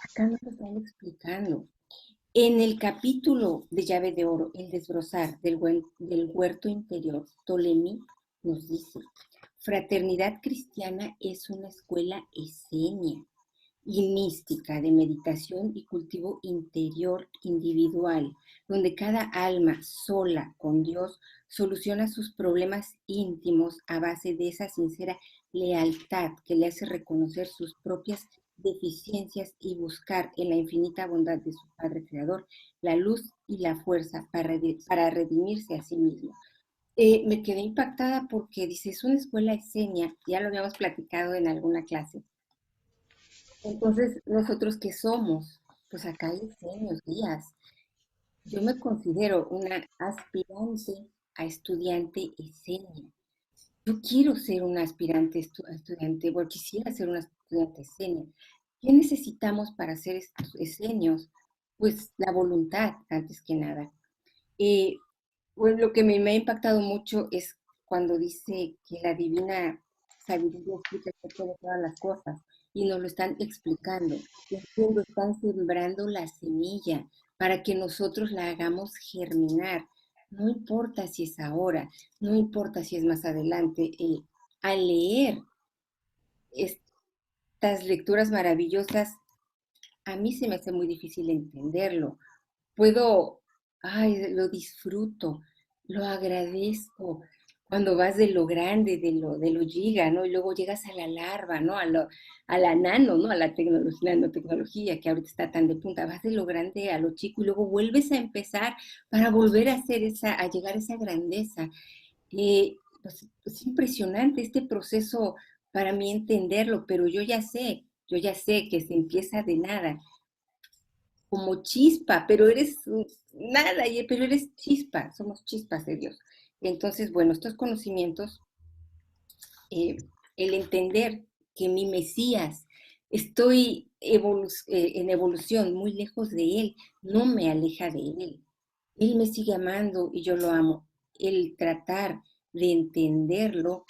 [SPEAKER 9] Acá nos lo están explicando. En el capítulo de Llave de Oro, el desbrozar del huerto interior, Ptolemy nos dice, fraternidad cristiana es una escuela esenia y mística de meditación y cultivo interior individual, donde cada alma sola con Dios soluciona sus problemas íntimos a base de esa sincera lealtad que le hace reconocer sus propias deficiencias y buscar en la infinita bondad de su Padre Creador la luz y la fuerza para redimirse a sí mismo. Me quedé impactada porque dice, es una escuela esenia, ya lo habíamos platicado en alguna clase. Entonces, ¿nosotros qué somos? Pues acá hay esenios, guías. Yo me considero una aspirante a estudiante esenia. Yo quiero ser una aspirante estudiante, bueno, quisiera ser una estudiante esenia. ¿Qué necesitamos para ser esenios? Pues la voluntad, antes que nada. Bueno, lo que me ha impactado mucho es cuando dice que la divina sabiduría explica el porqué de todas las cosas y nos lo están explicando. Están sembrando la semilla para que nosotros la hagamos germinar. No importa si es ahora, no importa si es más adelante. Al leer estas lecturas maravillosas, a mí se me hace muy difícil entenderlo. Lo disfruto, lo agradezco. Cuando vas de lo grande, de lo giga, ¿no? Y luego llegas a la larva, ¿no? A la nano, ¿no? A la nanotecnología que ahorita está tan de punta. Vas de lo grande a lo chico y luego vuelves a empezar para volver a llegar a esa grandeza. Pues, es impresionante este proceso para mí entenderlo, pero yo ya sé que se empieza de nada, como chispa, pero eres nada, pero eres chispa, somos chispas de Dios. Entonces, bueno, estos conocimientos, el entender que mi Mesías, estoy en evolución, muy lejos de Él, no me aleja de Él. Él me sigue amando y yo lo amo. El tratar de entenderlo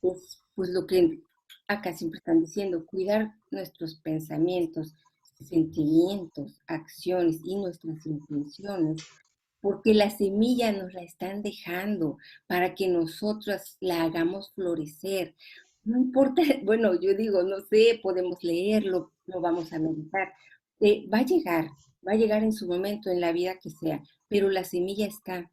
[SPEAKER 9] es pues lo que acá siempre están diciendo, cuidar nuestros pensamientos, sentimientos, acciones y nuestras intenciones, porque la semilla nos la están dejando para que nosotras la hagamos florecer, No importa, bueno, yo digo, no sé, podemos leerlo, lo vamos a meditar. Va a llegar en su momento, en la vida que sea, pero la semilla está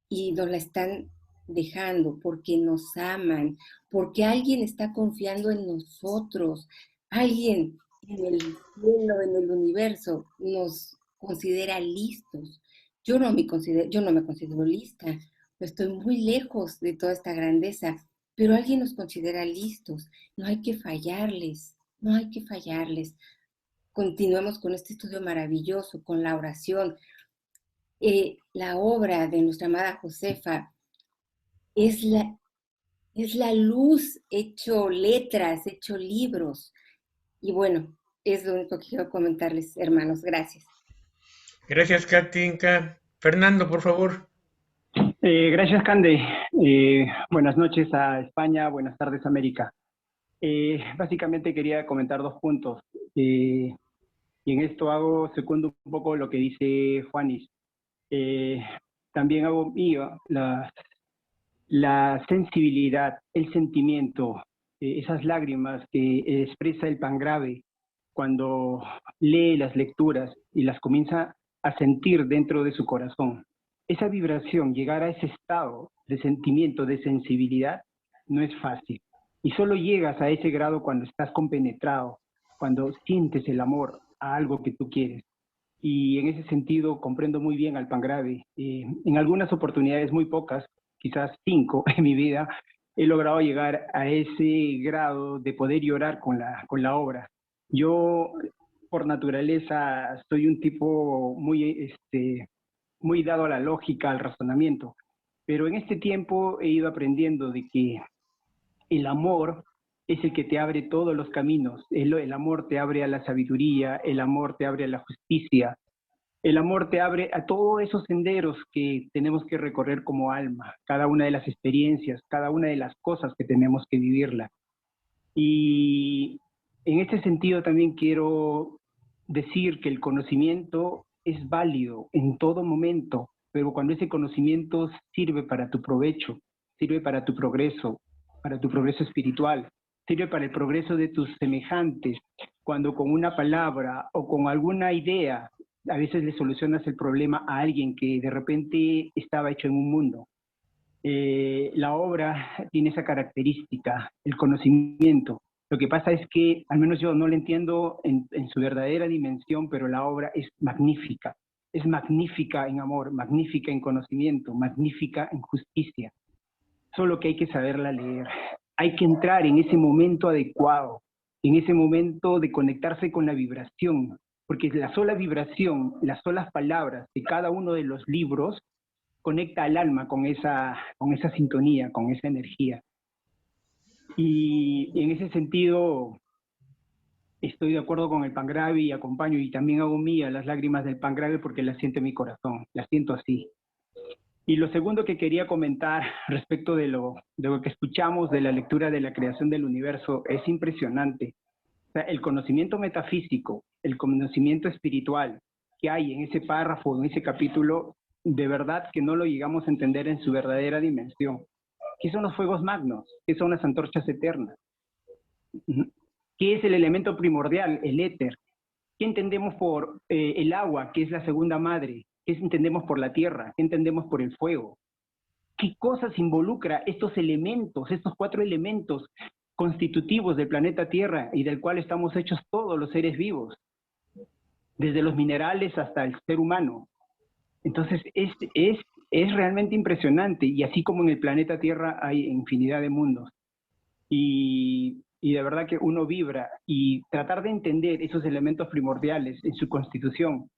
[SPEAKER 9] y nos la están dejando porque nos aman, porque alguien está confiando en nosotros, alguien en el cielo, en el universo, nos considera listos. Yo no me considero lista, estoy muy lejos de toda esta grandeza, pero alguien nos considera listos. No hay que fallarles, no hay que fallarles. Continuemos con este estudio maravilloso, con la oración. La obra de nuestra amada Josefa es la luz hecho letras, hecho libros. Y bueno, es lo único que quiero comentarles, hermanos. Gracias.
[SPEAKER 1] Gracias, Katinka. Fernando, por favor.
[SPEAKER 10] Gracias, Cande. Buenas noches a España, buenas tardes, América. Básicamente quería comentar 2 puntos. Y en esto segundo un poco lo que dice Juanis. También hago mío la sensibilidad, el sentimiento, esas lágrimas que expresa el Pangrave cuando lee las lecturas y las comienza a sentir dentro de su corazón. Esa vibración, llegar a ese estado de sentimiento, de sensibilidad, no es fácil. Y solo llegas a ese grado cuando estás compenetrado, cuando sientes el amor a algo que tú quieres. Y en ese sentido comprendo muy bien al Pangrave. En algunas oportunidades, muy pocas, quizás 5 en mi vida, he logrado llegar a ese grado de poder llorar con la obra. Yo, por naturaleza, soy un tipo muy dado a la lógica, al razonamiento, pero en este tiempo he ido aprendiendo de que el amor es el que te abre todos los caminos. El amor te abre a la sabiduría, el amor te abre a la justicia, el amor te abre a todos esos senderos que tenemos que recorrer como alma, cada una de las experiencias, cada una de las cosas que tenemos que vivirla. Y en este sentido también quiero decir que el conocimiento es válido en todo momento, pero cuando ese conocimiento sirve para tu provecho, sirve para tu progreso espiritual, sirve para el progreso de tus semejantes, cuando con una palabra o con alguna idea a veces le solucionas el problema a alguien que de repente estaba hecho en un mundo. La obra tiene esa característica, el conocimiento. Lo que pasa es que, al menos yo no lo entiendo en su verdadera dimensión, pero la obra es magnífica. Es magnífica en amor, magnífica en conocimiento, magnífica en justicia. Solo que hay que saberla leer. Hay que entrar en ese momento adecuado, en ese momento de conectarse con la vibración, porque la sola vibración, las solas palabras de cada uno de los libros conecta al alma con esa sintonía, con esa energía. Y en ese sentido estoy de acuerdo con el Pangrave y acompaño, y también hago mía las lágrimas del Pangrave porque las siento en mi corazón, las siento así. Y lo segundo que quería comentar respecto de lo que escuchamos de la lectura de la creación del universo es impresionante. O sea, el conocimiento metafísico, el conocimiento espiritual que hay en ese párrafo, en ese capítulo, de verdad que no lo llegamos a entender en su verdadera dimensión. ¿Qué son los fuegos magnos? ¿Qué son las antorchas eternas? ¿Qué es el elemento primordial, el éter? ¿Qué entendemos por el agua, que es la segunda madre? ¿Qué entendemos por la tierra? ¿Qué entendemos por el fuego? ¿Qué cosas involucra estos elementos, estos 4 elementos constitutivos del planeta Tierra y del cual estamos hechos todos los seres vivos? Desde los minerales hasta el ser humano. Entonces, es realmente impresionante, y así como en el planeta Tierra hay infinidad de mundos. Y de verdad que uno vibra, y tratar de entender esos elementos primordiales en su constitución.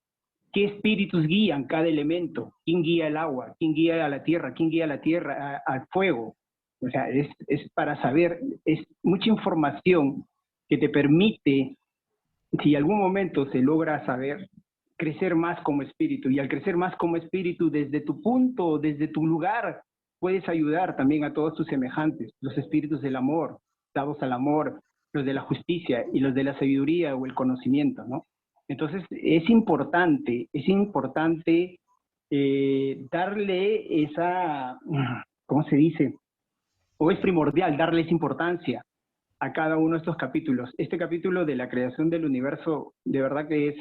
[SPEAKER 10] ¿Qué espíritus guían cada elemento? ¿Quién guía el agua? ¿Quién guía a la tierra? ¿Quién guía a la tierra al fuego? O sea, es para saber, es mucha información que te permite, si algún momento se logra saber, crecer más como espíritu. Y al crecer más como espíritu, desde tu punto, desde tu lugar, puedes ayudar también a todos tus semejantes, los espíritus del amor, dados al amor, los de la justicia y los de la sabiduría o el conocimiento, ¿no? Entonces es importante darle esa, ¿cómo se dice? O es primordial darle esa importancia a cada uno de estos capítulos. Este capítulo de la creación del universo, de verdad que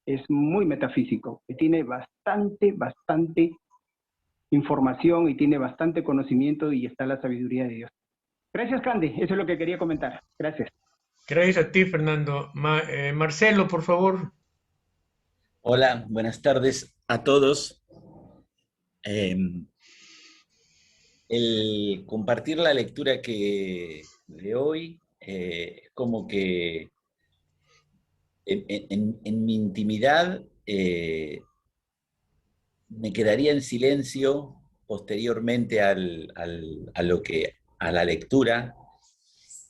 [SPEAKER 10] es muy metafísico, que tiene bastante información y tiene bastante conocimiento, y está la sabiduría de Dios. Gracias, Cande, eso es lo que quería comentar. Gracias.
[SPEAKER 1] Gracias a ti, Fernando. Marcelo, por favor.
[SPEAKER 11] Hola, buenas tardes a todos. El compartir la lectura de hoy, como que en mi intimidad me quedaría en silencio posteriormente a la lectura,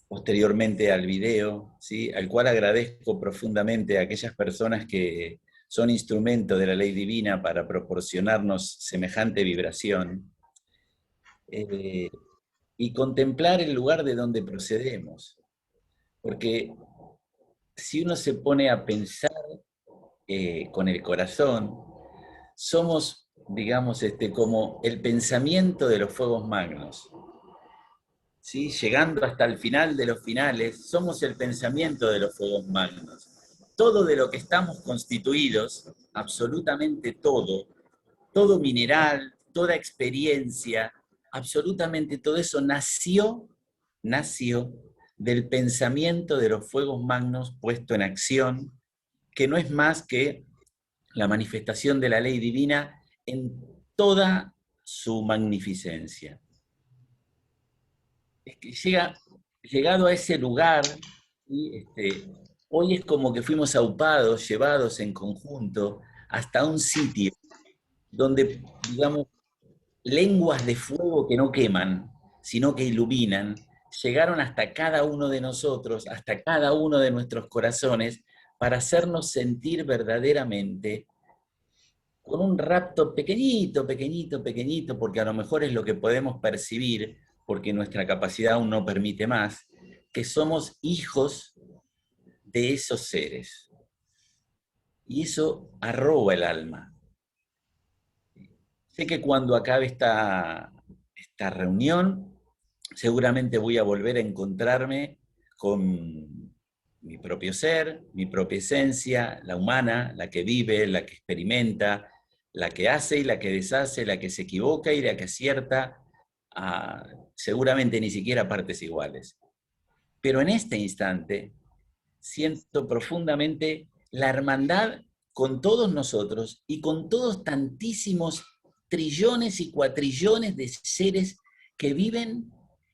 [SPEAKER 11] posteriormente al video, ¿sí? Al cual agradezco profundamente a aquellas personas que son instrumentos de la ley divina para proporcionarnos semejante vibración, y contemplar el lugar de donde procedemos. Porque si uno se pone a pensar con el corazón, somos, digamos, como el pensamiento de los fuegos magnos. ¿Sí? Llegando hasta el final de los finales, somos el pensamiento de los fuegos magnos. Todo de lo que estamos constituidos, absolutamente todo mineral, toda experiencia, absolutamente todo eso nació del pensamiento de los fuegos magnos puesto en acción, que no es más que la manifestación de la ley divina en toda su magnificencia. Es que llegado a ese lugar, ¿sí? Hoy es como que fuimos aupados, llevados en conjunto hasta un sitio donde, digamos, lenguas de fuego que no queman, sino que iluminan, llegaron hasta cada uno de nosotros, hasta cada uno de nuestros corazones, para hacernos sentir verdaderamente con un rapto pequeñito, porque a lo mejor es lo que podemos percibir, porque nuestra capacidad aún no permite más, que somos hijos de esos seres. Y eso arroba el alma. Sé que cuando acabe esta reunión, seguramente voy a volver a encontrarme con mi propio ser, mi propia esencia, la humana, la que vive, la que experimenta, la que hace y la que deshace, la que se equivoca y la que acierta, seguramente ni siquiera partes iguales. Pero en este instante siento profundamente la hermandad con todos nosotros y con todos tantísimos trillones y cuatrillones de seres que viven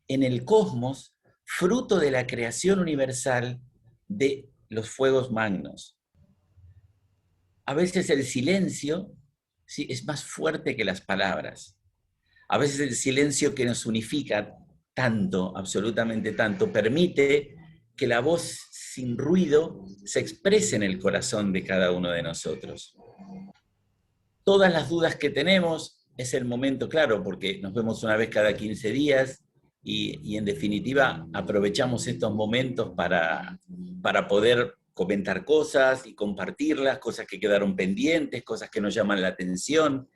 [SPEAKER 11] en el cosmos, fruto de la creación universal de los fuegos magnos. A veces el silencio, ¿sí?, es más fuerte que las palabras. A veces el silencio, que nos unifica tanto, absolutamente tanto, permite que la voz sin ruido se exprese en el corazón de cada uno de nosotros. Todas las dudas que tenemos, es el momento, claro, porque nos vemos una vez cada 15 días y en definitiva aprovechamos estos momentos para poder comentar cosas y compartirlas, cosas que quedaron pendientes, cosas que nos llaman la atención.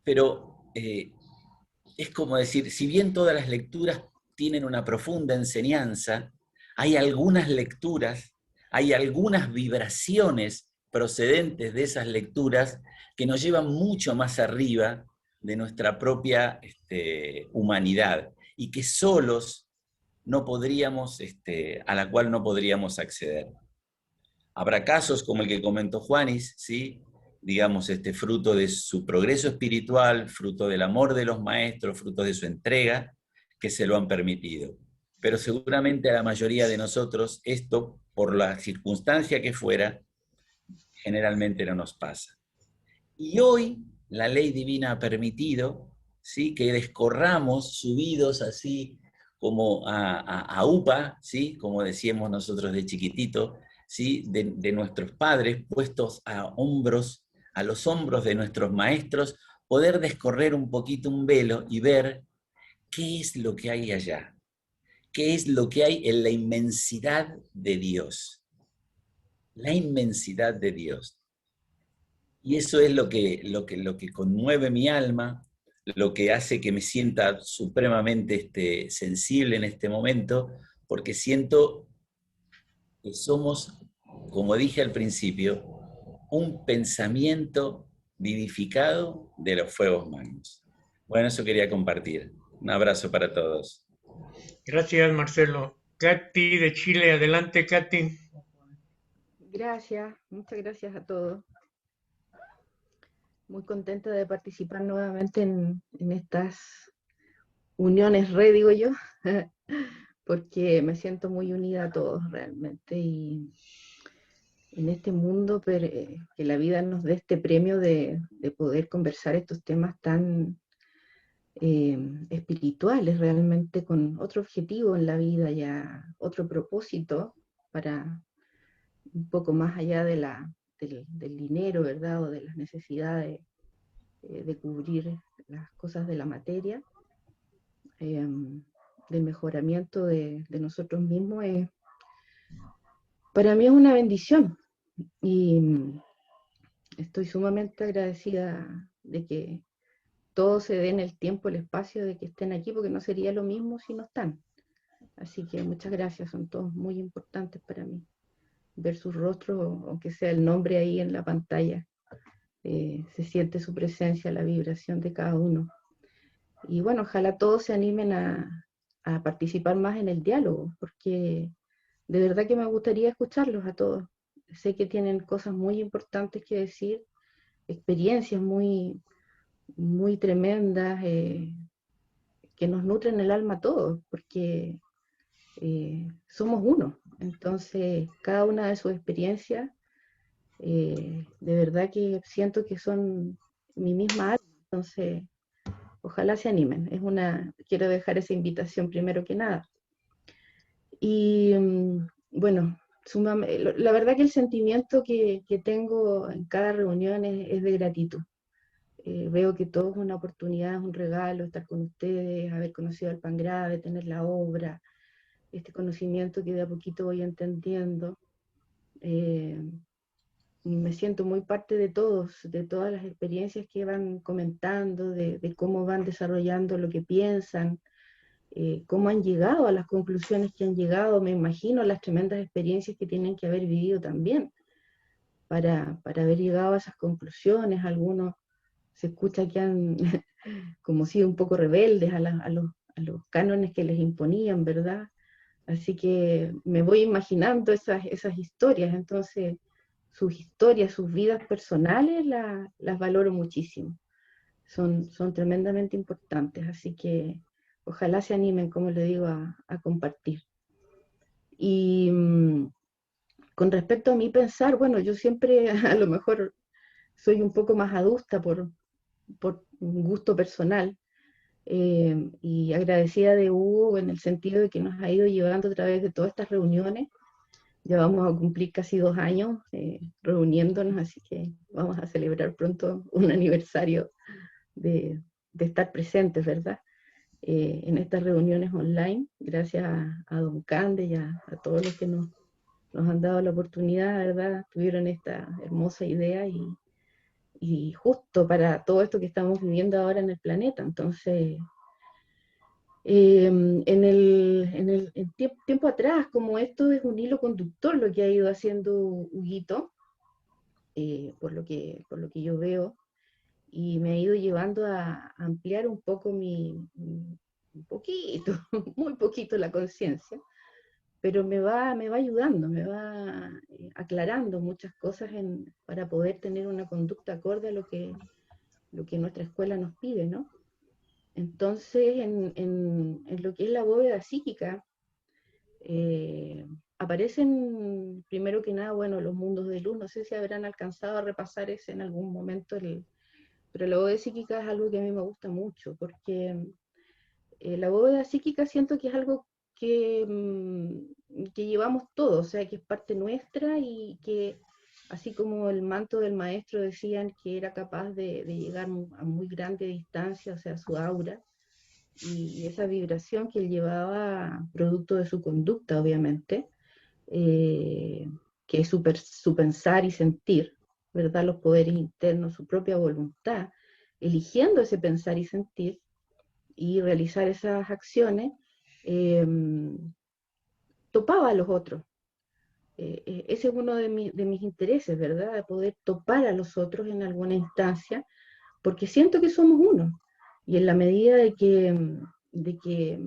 [SPEAKER 11] Pero es como decir, si bien todas las lecturas tienen una profunda enseñanza, hay algunas lecturas, hay algunas vibraciones procedentes de esas lecturas que nos llevan mucho más arriba de nuestra propia humanidad y que solos no podríamos, a la cual no podríamos acceder. Habrá casos como el que comentó Juanis, ¿sí?, digamos, fruto de su progreso espiritual, fruto del amor de los maestros, fruto de su entrega, que se lo han permitido. Pero seguramente a la mayoría de nosotros esto, por la circunstancia que fuera, generalmente no nos pasa. Y hoy la ley divina ha permitido, ¿sí?, que descorramos subidos así como a upa, ¿sí?, como decíamos nosotros de chiquitito, ¿sí?, de nuestros padres, puestos a los hombros de nuestros maestros, poder descorrer un poquito un velo y ver qué es lo que hay allá, qué es lo que hay en la inmensidad de Dios. La inmensidad de Dios. Y eso es lo que conmueve mi alma, lo que hace que me sienta supremamente sensible en este momento, porque siento que somos, como dije al principio, un pensamiento vivificado de los fuegos magnos. Bueno, eso quería compartir. Un abrazo para todos.
[SPEAKER 1] Gracias, Marcelo. Katy de Chile, adelante, Katy.
[SPEAKER 12] Gracias, muchas gracias a todos. Muy contenta de participar nuevamente en estas uniones digo yo, porque me siento muy unida a todos realmente, y en este mundo que la vida nos dé este premio de poder conversar estos temas tan espirituales, realmente con otro objetivo en la vida, ya otro propósito, para un poco más allá de del dinero, ¿verdad? O de las necesidades de cubrir las cosas de la materia, del mejoramiento de nosotros mismos, para mí es una bendición, y estoy sumamente agradecida de que todos se den el tiempo, el espacio de que estén aquí, porque no sería lo mismo si no están. Así que muchas gracias, son todos muy importantes para mí. Ver sus rostros, aunque sea el nombre ahí en la pantalla, se siente su presencia, la vibración de cada uno. Y bueno, ojalá todos se animen a participar más en el diálogo, porque de verdad que me gustaría escucharlos a todos. Sé que tienen cosas muy importantes que decir, experiencias muy, muy tremendas, que nos nutren el alma a todos, porque somos uno. Entonces, cada una de sus experiencias, de verdad que siento que son mi misma alma. Entonces, ojalá se animen. Quiero dejar esa invitación primero que nada. Y bueno, la verdad que el sentimiento que tengo en cada reunión es de gratitud. Veo que todo es una oportunidad, es un regalo estar con ustedes, haber conocido al Pangrave, tener la obra, este conocimiento que de a poquito voy entendiendo. Me siento muy parte de todos, de todas las experiencias que van comentando, de cómo van desarrollando lo que piensan, cómo han llegado a las conclusiones que han llegado. Me imagino las tremendas experiencias que tienen que haber vivido también para haber llegado a esas conclusiones. Algunos se escucha que han como sido un poco rebeldes a los cánones que les imponían, ¿verdad? Así que me voy imaginando esas historias. Entonces sus historias, sus vidas personales las valoro muchísimo. Son tremendamente importantes, así que ojalá se animen, como le digo, a compartir. Y con respecto a mi pensar, bueno, yo siempre a lo mejor soy un poco más adusta por un gusto personal, y agradecida de Hugo en el sentido de que nos ha ido llevando a través de todas estas reuniones. Ya vamos a cumplir casi 2 años reuniéndonos, así que vamos a celebrar pronto un aniversario de estar presentes, ¿verdad? En estas reuniones online, gracias a Don Cande y a todos los que nos han dado la oportunidad, ¿verdad? Tuvieron esta hermosa idea y justo para todo esto que estamos viviendo ahora en el planeta. Entonces, en tiempo atrás, como esto es un hilo conductor lo que ha ido haciendo Huguito, por lo que yo veo, y me ha ido llevando a ampliar un poco un poquito, muy poquito la conciencia, pero me va ayudando, me va aclarando muchas cosas para poder tener una conducta acorde a lo que nuestra escuela nos pide, ¿no? Entonces, en lo que es la bóveda psíquica, aparecen primero que nada, bueno, los mundos de luz. No sé si habrán alcanzado a repasar ese en algún momento, pero la bóveda psíquica es algo que a mí me gusta mucho, porque la bóveda psíquica siento que es algo que llevamos todos, o sea, que es parte nuestra, y que así como el manto del maestro decían que era capaz de llegar a muy grande distancia, o sea, su aura, y esa vibración que él llevaba, producto de su conducta, obviamente, que es su pensar y sentir, ¿verdad? Los poderes internos, su propia voluntad, eligiendo ese pensar y sentir y realizar esas acciones, topaba a los otros. Ese es uno de mis intereses, ¿verdad? De poder topar a los otros en alguna instancia, porque siento que somos uno. Y en la medida de que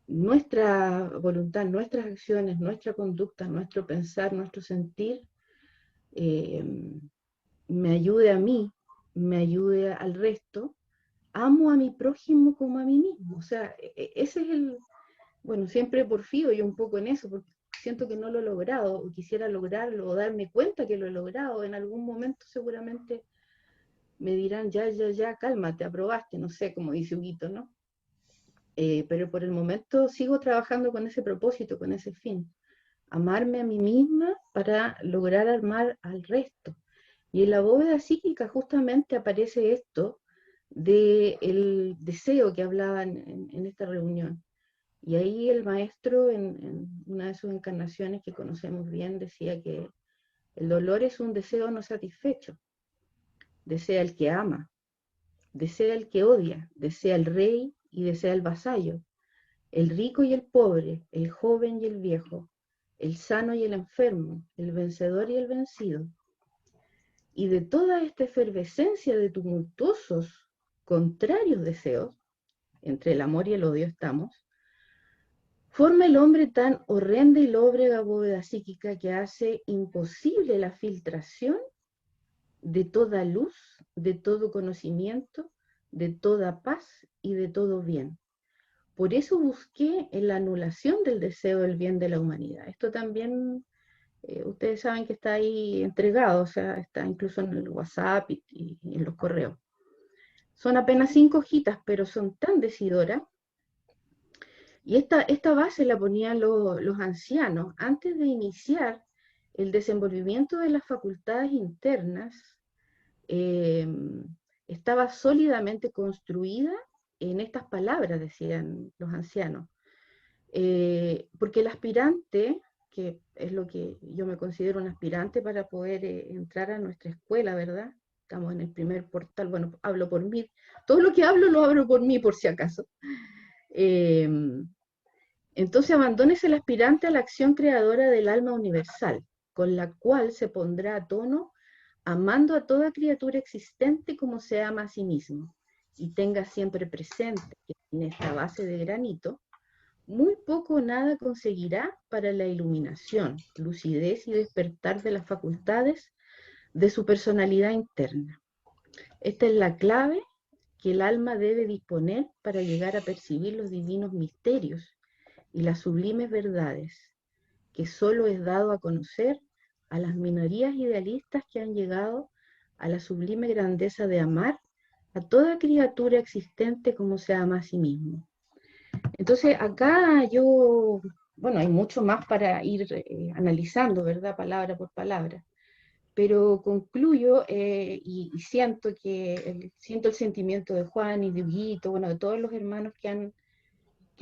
[SPEAKER 12] nuestra voluntad, nuestras acciones, nuestra conducta, nuestro pensar, nuestro sentir, me ayude a mí, me ayude al resto, amo a mi prójimo como a mí mismo. O sea, ese es bueno, siempre porfío yo un poco en eso, porque siento que no lo he logrado, o quisiera lograrlo, o darme cuenta que lo he logrado. En algún momento seguramente me dirán, ya, cálmate, aprobaste, no sé, como dice Huguito, ¿no? Pero por el momento sigo trabajando con ese propósito, con ese fin. Amarme a mí misma para lograr amar al resto. Y en la bóveda psíquica justamente aparece esto del deseo que hablaban en esta reunión. Y ahí el maestro, en una de sus encarnaciones que conocemos bien, decía que el dolor es un deseo no satisfecho. Desea el que ama, desea el que odia, desea el rey y desea el vasallo, el rico y el pobre, el joven y el viejo, el sano y el enfermo, el vencedor y el vencido. Y de toda esta efervescencia de tumultuosos, contrarios deseos, entre el amor y el odio estamos, forma el hombre tan horrenda y lóbrega bóveda psíquica que hace imposible la filtración de toda luz, de todo conocimiento, de toda paz y de todo bien. Por eso busqué en la anulación del deseo del bien de la humanidad. Esto también, ustedes saben que está ahí entregado, o sea, está incluso en el WhatsApp y en los correos. Son apenas 5 hojitas, pero son tan decidoras. Y esta base la ponían los ancianos antes de iniciar el desenvolvimiento de las facultades internas. Estaba sólidamente construida en estas palabras, decían los ancianos. Porque el aspirante, que es lo que yo me considero un aspirante para poder entrar a nuestra escuela, ¿verdad? Estamos en el primer portal, bueno, hablo por mí. Todo lo que hablo lo hablo por mí, por si acaso. Entonces abandónese el aspirante a la acción creadora del alma universal, con la cual se pondrá a tono amando a toda criatura existente como se ama a sí mismo, y tenga siempre presente que en esta base de granito, muy poco o nada conseguirá para la iluminación, lucidez y despertar de las facultades de su personalidad interna. Esta es la clave que el alma debe disponer para llegar a percibir los divinos misterios y las sublimes verdades, que solo es dado a conocer a las minorías idealistas que han llegado a la sublime grandeza de amar a toda criatura existente como se ama a sí mismo. Entonces acá bueno, hay mucho más para ir analizando, ¿verdad? Palabra por palabra. Pero concluyo y siento el sentimiento de Juan y de Huguito, bueno, de todos los hermanos que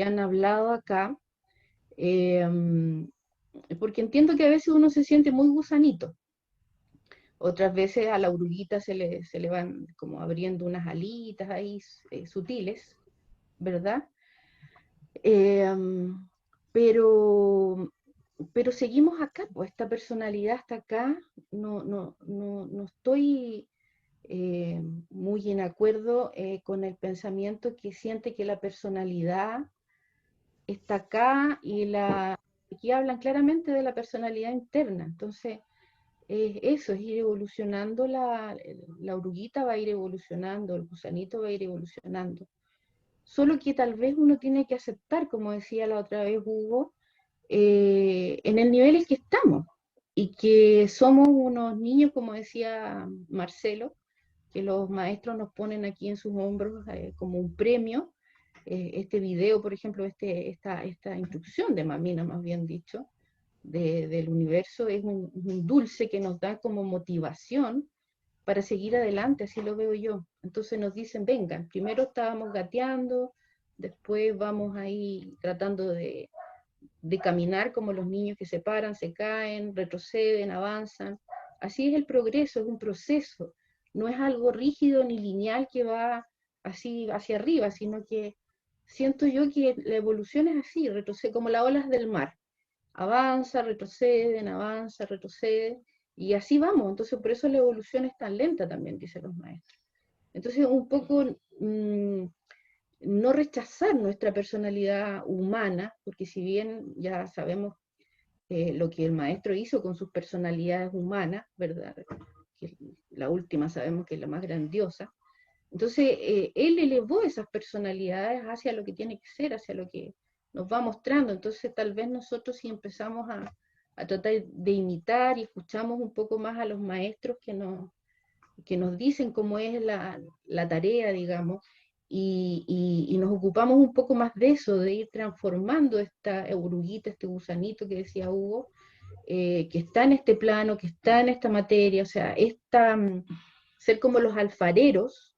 [SPEAKER 12] han hablado acá, porque entiendo que a veces uno se siente muy gusanito. Otras veces a la oruguita se le van como abriendo unas alitas ahí sutiles, ¿verdad? Pero seguimos acá, pues esta personalidad está acá, no estoy muy en acuerdo con el pensamiento que siente que la personalidad está acá y aquí hablan claramente de la personalidad interna. Entonces, eso es ir evolucionando, la oruguita va a ir evolucionando, el gusanito va a ir evolucionando. Solo que tal vez uno tiene que aceptar, como decía la otra vez Hugo, en el nivel en que estamos, y que somos unos niños, como decía Marcelo, que los maestros nos ponen aquí en sus hombros como un premio. Este video, por ejemplo, esta instrucción de Mamina, más bien dicho, del universo, es un dulce que nos da como motivación para seguir adelante, así lo veo yo. Entonces nos dicen, vengan, primero estábamos gateando, después vamos ahí tratando de caminar como los niños que se paran, se caen, retroceden, avanzan. Así es el progreso, es un proceso, no es algo rígido ni lineal que va así hacia arriba, sino que siento yo que la evolución es así, retrocede como las olas del mar. avanza, retrocede, y así vamos. Entonces, por eso la evolución es tan lenta también, dicen los maestros. Entonces, un poco no rechazar nuestra personalidad humana, porque si bien ya sabemos lo que el maestro hizo con sus personalidades humanas, ¿verdad? Que la última sabemos que es la más grandiosa. Entonces, él elevó esas personalidades hacia lo que tiene que ser, hacia lo que nos va mostrando. Entonces, tal vez nosotros si empezamos a tratar de imitar y escuchamos un poco más a los maestros que nos dicen cómo es la tarea, digamos, y nos ocupamos un poco más de eso, de ir transformando esta oruguita, este gusanito que decía Hugo, que está en este plano, que está en esta materia, o sea, ser como los alfareros,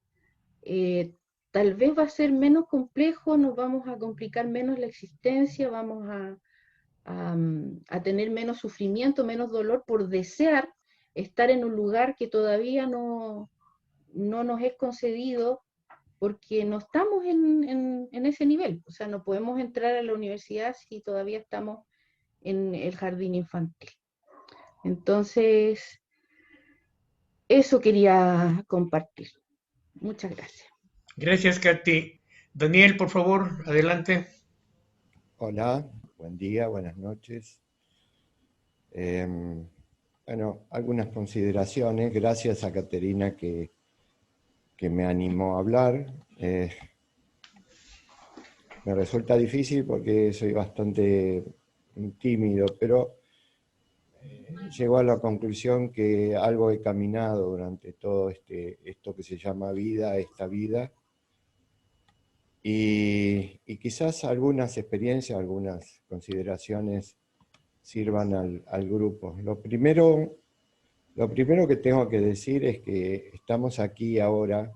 [SPEAKER 12] tal vez va a ser menos complejo, nos vamos a complicar menos la existencia, vamos a tener menos sufrimiento, menos dolor por desear estar en un lugar que todavía no nos es concedido porque no estamos en ese nivel. O sea, no podemos entrar a la universidad si todavía estamos en el jardín infantil. Entonces, eso quería compartir. Muchas gracias.
[SPEAKER 1] Gracias, Katy. Daniel, por favor, adelante.
[SPEAKER 13] Hola, buen día, buenas noches. Bueno, algunas consideraciones. Gracias a Caterina que me animó a hablar. Me resulta difícil porque soy bastante tímido, pero llego a la conclusión que algo he caminado durante todo esto que se llama vida, esta vida, y quizás algunas experiencias, algunas consideraciones sirvan al grupo. Lo primero que tengo que decir es que estamos aquí ahora,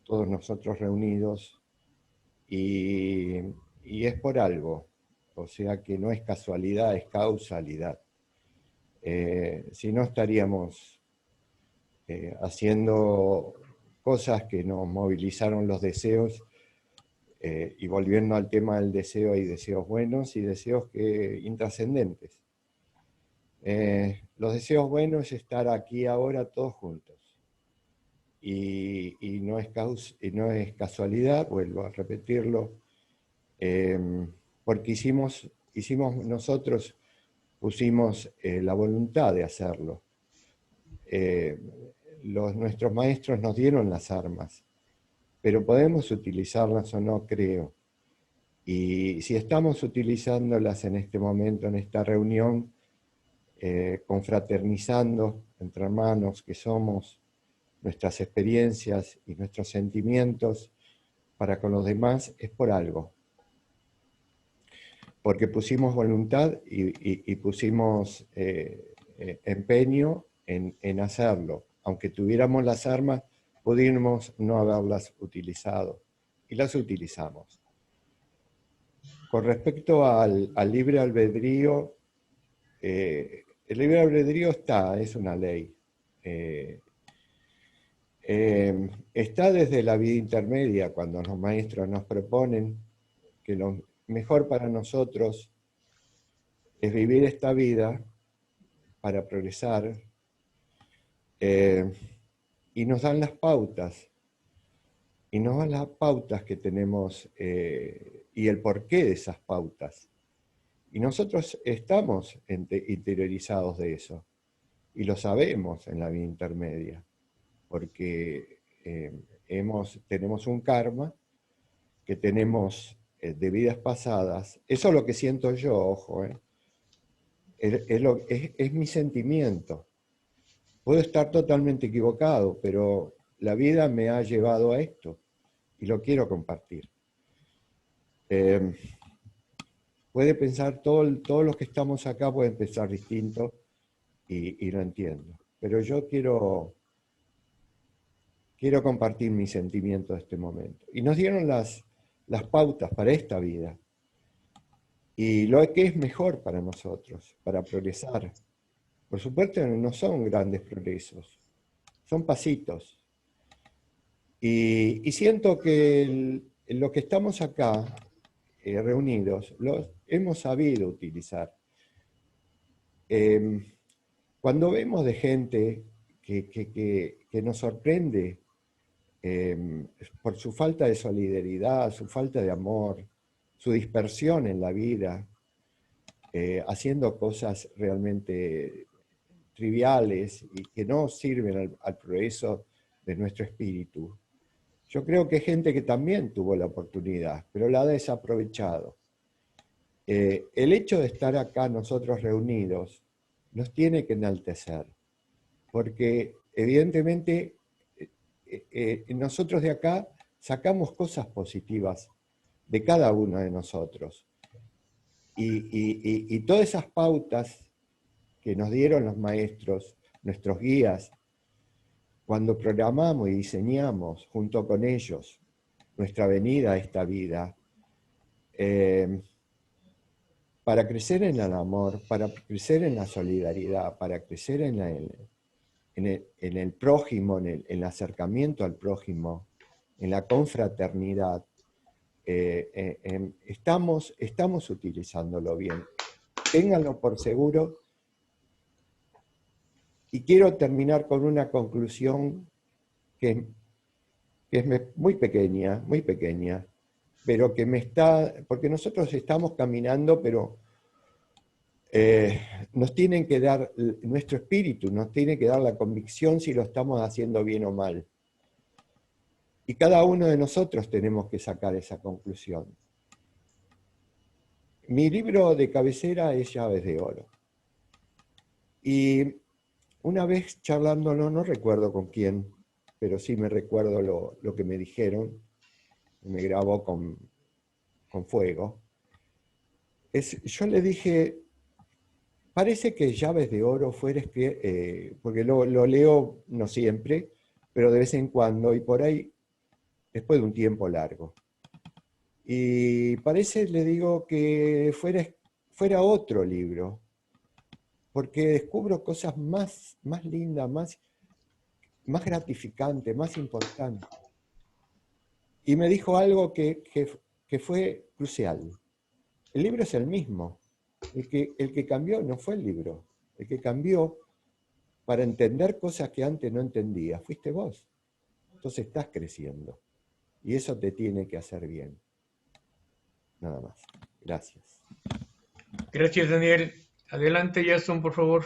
[SPEAKER 13] todos nosotros reunidos, y es por algo, o sea que no es casualidad, es causalidad. Si no estaríamos haciendo cosas que nos movilizaron los deseos, y volviendo al tema del deseo, hay deseos buenos y deseos intrascendentes. Los deseos buenos es estar aquí ahora todos juntos. Y no es casualidad, vuelvo a repetirlo, porque nosotros pusimos la voluntad de hacerlo. Nuestros maestros nos dieron las armas, pero podemos utilizarlas o no, creo. Y si estamos utilizándolas en este momento, en esta reunión, confraternizando entre hermanos que somos, nuestras experiencias y nuestros sentimientos para con los demás, es por algo. Porque pusimos voluntad y pusimos empeño en hacerlo. Aunque tuviéramos las armas, pudimos no haberlas utilizado. Y las utilizamos. Con respecto al libre albedrío, el libre albedrío es una ley. Está desde la vida intermedia, cuando los maestros nos proponen que lo mejor para nosotros es vivir esta vida para progresar, y nos dan las pautas, que tenemos, y el porqué de esas pautas. Y nosotros estamos interiorizados de eso, y lo sabemos en la vida intermedia, porque tenemos un karma que tenemos de vidas pasadas. Eso es lo que siento yo, ojo, es mi sentimiento. Puedo estar totalmente equivocado, pero la vida me ha llevado a esto y lo quiero compartir. Puede pensar, todos los que estamos acá pueden pensar distinto y lo entiendo, pero yo quiero compartir mi sentimiento de este momento. Y nos dieron las pautas para esta vida y lo que es mejor para nosotros, para progresar. Por supuesto no son grandes progresos, son pasitos. Y siento que lo que estamos acá reunidos, los hemos sabido utilizar. Cuando vemos de gente que nos sorprende por su falta de solidaridad, su falta de amor, su dispersión en la vida, haciendo cosas realmente triviales y que no sirven al progreso de nuestro espíritu. Yo creo que hay gente que también tuvo la oportunidad, pero la ha desaprovechado. El hecho de estar acá nosotros reunidos nos tiene que enaltecer, porque evidentemente nosotros de acá sacamos cosas positivas de cada uno de nosotros. Y todas esas pautas que nos dieron los maestros, nuestros guías, cuando programamos y diseñamos junto con ellos nuestra venida a esta vida, para crecer en el amor, para crecer en la solidaridad, para crecer en el prójimo, en el acercamiento al prójimo, en la confraternidad, estamos utilizándolo bien. Ténganlo por seguro. Y quiero terminar con una conclusión que es muy pequeña, pero que porque nosotros estamos caminando, pero nos tienen que dar, nuestro espíritu nos tiene que dar la convicción si lo estamos haciendo bien o mal. Y cada uno de nosotros tenemos que sacar esa conclusión. Mi libro de cabecera es Llaves de Oro. Y una vez charlándolo, no recuerdo con quién, pero sí me recuerdo lo que me dijeron, me grabó con fuego. Yo le dije, parece que Llaves de Oro fuera porque lo leo no siempre, pero de vez en cuando, y por ahí, después de un tiempo largo. Y parece, le digo, que fuera otro libro, porque descubro cosas más lindas, más gratificantes, más importantes. Y me dijo algo que fue crucial. El libro es el mismo. El que cambió no fue el libro. El que cambió para entender cosas que antes no entendía fuiste vos. Entonces estás creciendo. Y eso te tiene que hacer bien. Nada más. Gracias.
[SPEAKER 1] Gracias, Daniel. Adelante, Jason, por favor.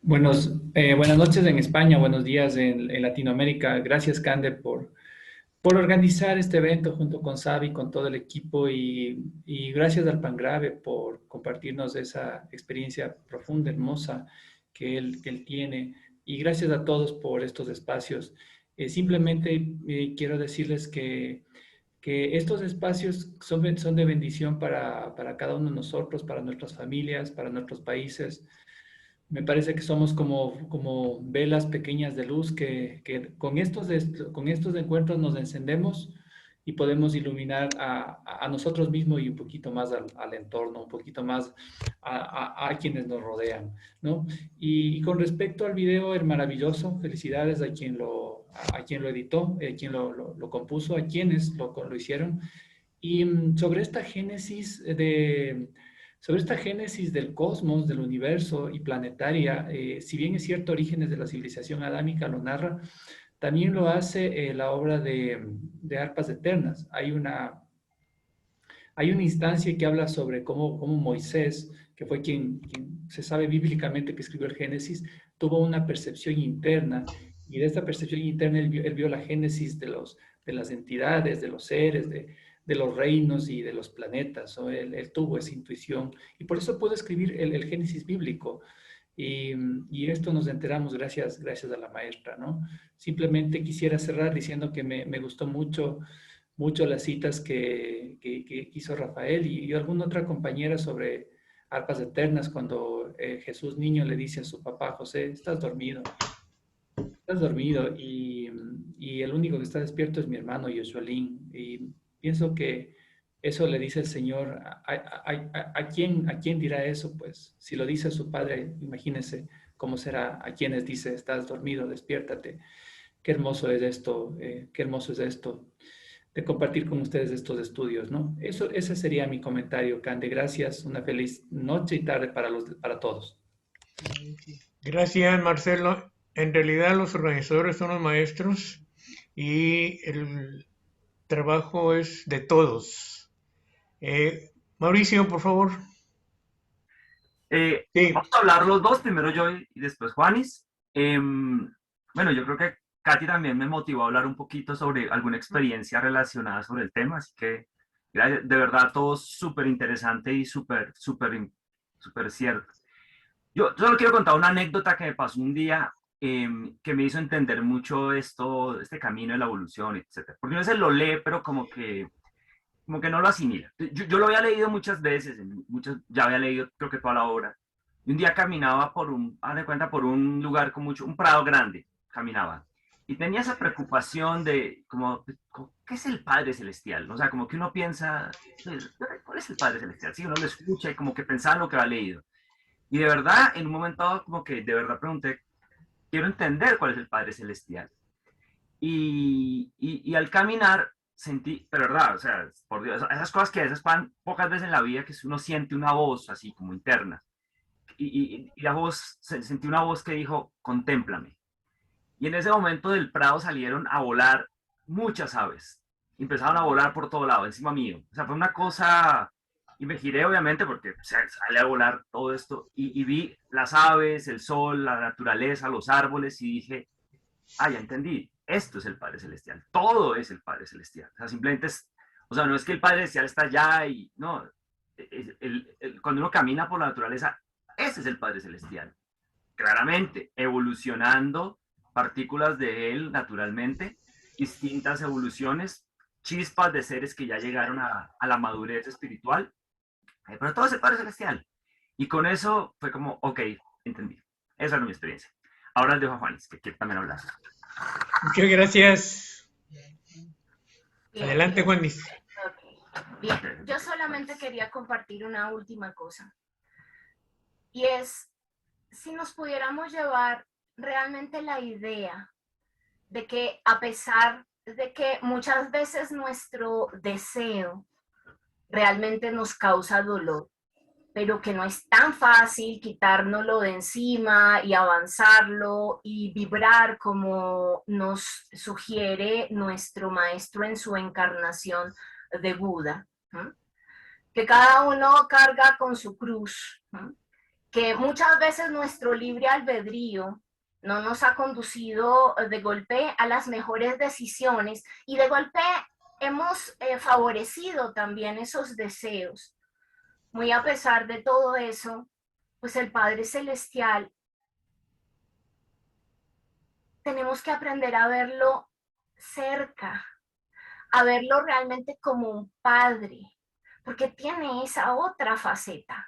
[SPEAKER 14] Buenas noches en España, buenos días en Latinoamérica. Gracias, Cande, por organizar este evento junto con Xavi, con todo el equipo, y gracias al Pangrave por compartirnos esa experiencia profunda, hermosa que él tiene. Y gracias a todos por estos espacios. Simplemente quiero decirles que estos espacios son de bendición para cada uno de nosotros, para nuestras familias, para nuestros países. Me parece que somos como velas pequeñas de luz que con estos encuentros nos encendemos y podemos iluminar a nosotros mismos y un poquito más al entorno, un poquito más a quienes nos rodean, ¿no? Y con respecto al video, el maravilloso, felicidades a quien lo editó, quien lo compuso, a quienes lo hicieron. Y sobre esta génesis del cosmos, del universo y planetaria, si bien es cierto, Orígenes de la civilización adámica lo narra, también lo hace la obra de Arpas Eternas. Hay una instancia que habla sobre cómo Moisés, que fue quien se sabe bíblicamente que escribió el Génesis, tuvo una percepción interna, y de esta percepción interna él vio la génesis de las entidades, de los seres, de los reinos y de los planetas, ¿no? Él tuvo esa intuición y por eso pudo escribir el Génesis bíblico. Y esto nos enteramos gracias a la maestra, ¿no? Simplemente quisiera cerrar diciendo que me gustó mucho las citas que hizo Rafael y alguna otra compañera sobre Arpas Eternas, cuando Jesús niño le dice a su papá, José, estás dormido, y el único que está despierto es mi hermano Yosuelín. Y pienso que eso le dice el Señor. ¿A quién dirá eso? Pues si lo dice a su padre, imagínese cómo será a quienes dice, estás dormido, despiértate. Qué hermoso es esto, qué hermoso es esto. compartir con ustedes estos estudios, ¿no? Ese sería mi comentario, Cande. Gracias, una feliz noche y tarde para todos.
[SPEAKER 1] Gracias, Marcelo. En realidad los organizadores son los maestros y el trabajo es de todos. Mauricio, por favor.
[SPEAKER 15] Sí. Vamos a hablar los dos, primero yo y después Juanis. Bueno, yo creo que Katy también me motivó a hablar un poquito sobre alguna experiencia relacionada sobre el tema, así que de verdad todo súper interesante y súper cierto. Yo solo quiero contar una anécdota que me pasó un día que me hizo entender mucho este camino de la evolución, etc. Porque uno se lo lee, pero como que no lo asimila. Yo lo había leído muchas veces, ya había leído creo que toda la obra. Y un día caminaba por un lugar con un prado grande, caminaba. Y tenía esa preocupación de, ¿qué es el Padre Celestial? O sea, como que uno piensa, ¿cuál es el Padre Celestial? Sí, uno lo escucha y como que pensaba en lo que había leído. Y de verdad, en un momento como que de verdad pregunté, quiero entender cuál es el Padre Celestial. Y al caminar sentí, pero verdad, o sea, por Dios, esas cosas que a veces van pocas veces en la vida, que uno siente una voz así como interna. Y la voz, sentí una voz que dijo, contémplame. Y en ese momento del prado salieron a volar muchas aves. Empezaron a volar por todo lado, encima mío. O sea, fue una cosa... Y me giré, obviamente, porque sale a volar todo esto. Y vi las aves, el sol, la naturaleza, los árboles, y dije, ya entendí. Esto es el Padre Celestial. Todo es el Padre Celestial. O sea, simplemente no es que el Padre Celestial está allá y... No, cuando uno camina por la naturaleza, ese es el Padre Celestial. Claramente, evolucionando partículas de él naturalmente, distintas evoluciones, chispas de seres que ya llegaron a la madurez espiritual, pero todo es el Padre Celestial. Y con eso fue como, ok, entendí. Esa es mi experiencia. Ahora les dejo a Juanis, que quiere también hablar.
[SPEAKER 1] Muchas gracias. Adelante, Juanis.
[SPEAKER 6] Bien, yo solamente quería compartir una última cosa. Y es, si nos pudiéramos llevar realmente la idea de que a pesar de que muchas veces nuestro deseo realmente nos causa dolor, pero que no es tan fácil quitárnoslo de encima y avanzarlo y vibrar como nos sugiere nuestro maestro en su encarnación de Buda, ¿no? Que cada uno carga con su cruz, ¿no? Que muchas veces nuestro libre albedrío no nos ha conducido de golpe a las mejores decisiones y de golpe hemos favorecido también esos deseos. Muy a pesar de todo eso, pues el Padre Celestial, tenemos que aprender a verlo cerca, a verlo realmente como un padre, porque tiene esa otra faceta,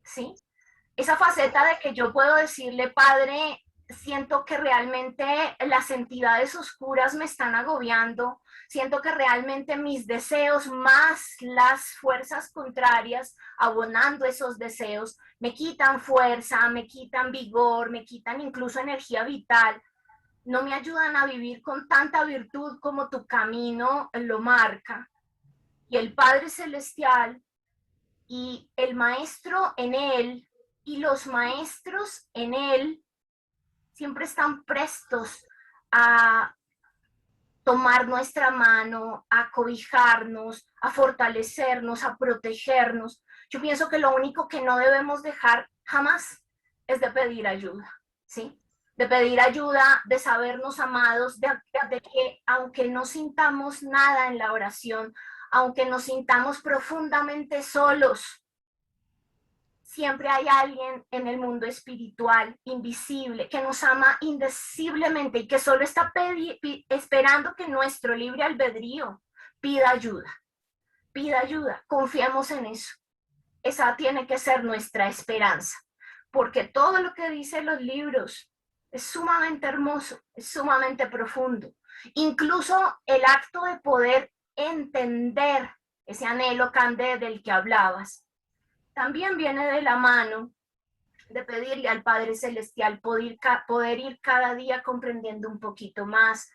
[SPEAKER 6] ¿sí? Esa faceta de que yo puedo decirle, Padre, siento que realmente las entidades oscuras me están agobiando, siento que realmente mis deseos más las fuerzas contrarias, abonando esos deseos, me quitan fuerza, me quitan vigor, me quitan incluso energía vital, no me ayudan a vivir con tanta virtud como tu camino lo marca. Y el Padre Celestial y el Maestro en él y los maestros en él siempre están prestos a tomar nuestra mano, a cobijarnos, a fortalecernos, a protegernos. Yo pienso que lo único que no debemos dejar jamás es de pedir ayuda, ¿sí? De pedir ayuda, de sabernos amados, de que aunque no sintamos nada en la oración, aunque nos sintamos profundamente solos, siempre hay alguien en el mundo espiritual, invisible, que nos ama indeciblemente y que solo está esperando que nuestro libre albedrío pida ayuda. Pida ayuda, confiemos en eso. Esa tiene que ser nuestra esperanza, porque todo lo que dicen los libros es sumamente hermoso, es sumamente profundo. Incluso el acto de poder entender ese anhelo, Cande, del que hablabas, también viene de la mano de pedirle al Padre Celestial poder ir cada día comprendiendo un poquito más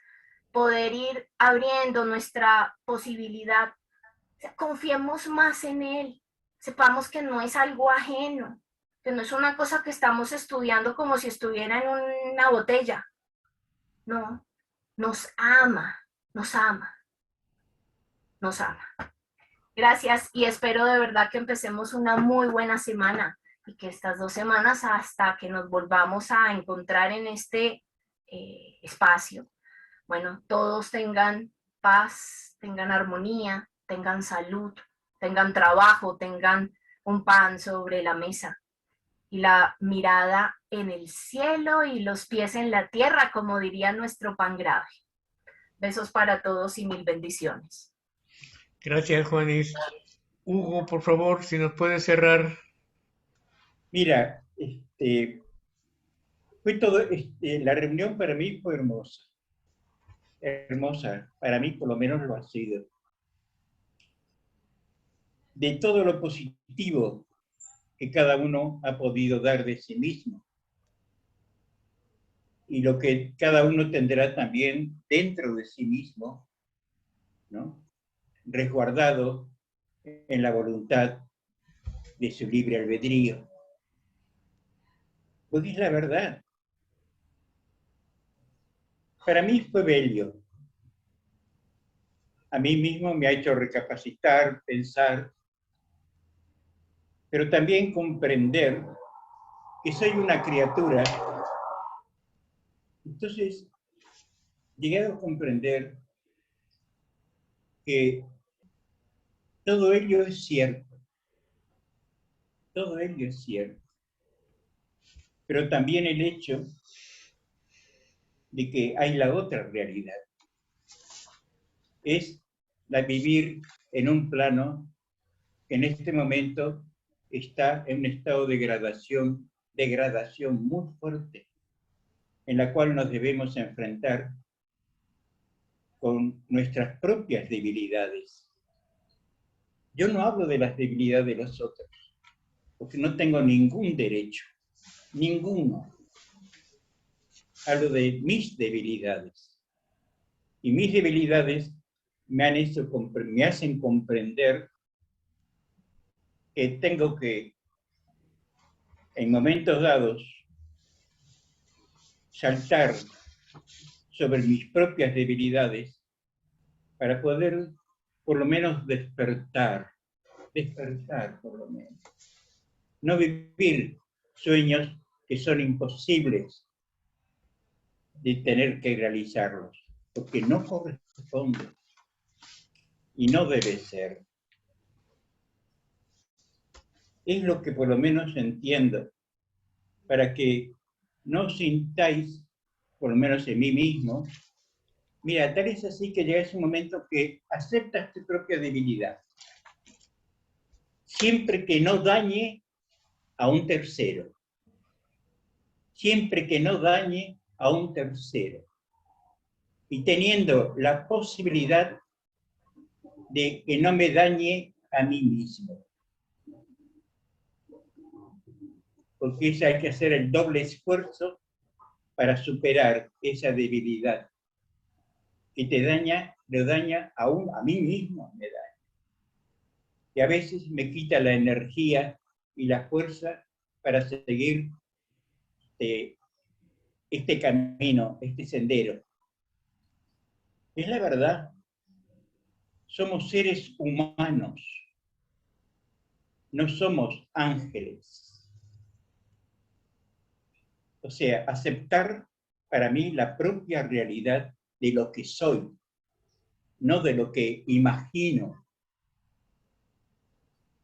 [SPEAKER 6] poder ir abriendo nuestra posibilidad. O sea, confiemos más en Él, sepamos que no es algo ajeno, que no es una cosa que estamos estudiando como si estuviera en una botella. No, nos ama, nos ama, nos ama. Gracias y espero de verdad que empecemos una muy buena semana y que estas 2 semanas hasta que nos volvamos a encontrar en este espacio, bueno, todos tengan paz, tengan armonía, tengan salud, tengan trabajo, tengan un pan sobre la mesa y la mirada en el cielo y los pies en la tierra, como diría nuestro pan grave. Besos para todos y mil bendiciones.
[SPEAKER 1] Gracias, Juanis. Hugo, por favor, si nos puede cerrar.
[SPEAKER 2] Mira, fue todo, la reunión para mí fue hermosa. Hermosa, para mí por lo menos lo ha sido. De todo lo positivo que cada uno ha podido dar de sí mismo. Y lo que cada uno tendrá también dentro de sí mismo, ¿no? Resguardado en la voluntad de su libre albedrío. Porque es la verdad. Para mí fue bello. A mí mismo me ha hecho recapacitar, pensar, pero también comprender que soy una criatura. Entonces, llegué a comprender que todo ello es cierto. Todo ello es cierto. Pero también el hecho de que hay la otra realidad. Es la vivir en un plano que en este momento está en un estado de degradación muy fuerte, en la cual nos debemos enfrentar con nuestras propias debilidades. Yo no hablo de las debilidades de los otros, porque no tengo ningún derecho, ninguno. Hablo de mis debilidades. Y mis debilidades me hacen comprender que tengo que, en momentos dados, saltar sobre mis propias debilidades para poder, por lo menos, despertar por lo menos. No vivir sueños que son imposibles de tener que realizarlos, porque no corresponde y no debe ser. Es lo que por lo menos entiendo, para que no sintáis, por lo menos en mí mismo, mira, tal es así que llega ese momento que aceptas tu propia debilidad, siempre que no dañe a un tercero, siempre que no dañe a un tercero, y teniendo la posibilidad de que no me dañe a mí mismo. Porque eso hay que hacer el doble esfuerzo para superar esa debilidad que te daña, lo daña aún a mí mismo, me daña. Y a veces me quita la energía y la fuerza para seguir este camino, este sendero. Es la verdad. Somos seres humanos. No somos ángeles. O sea, aceptar para mí la propia realidad de lo que soy, no de lo que imagino.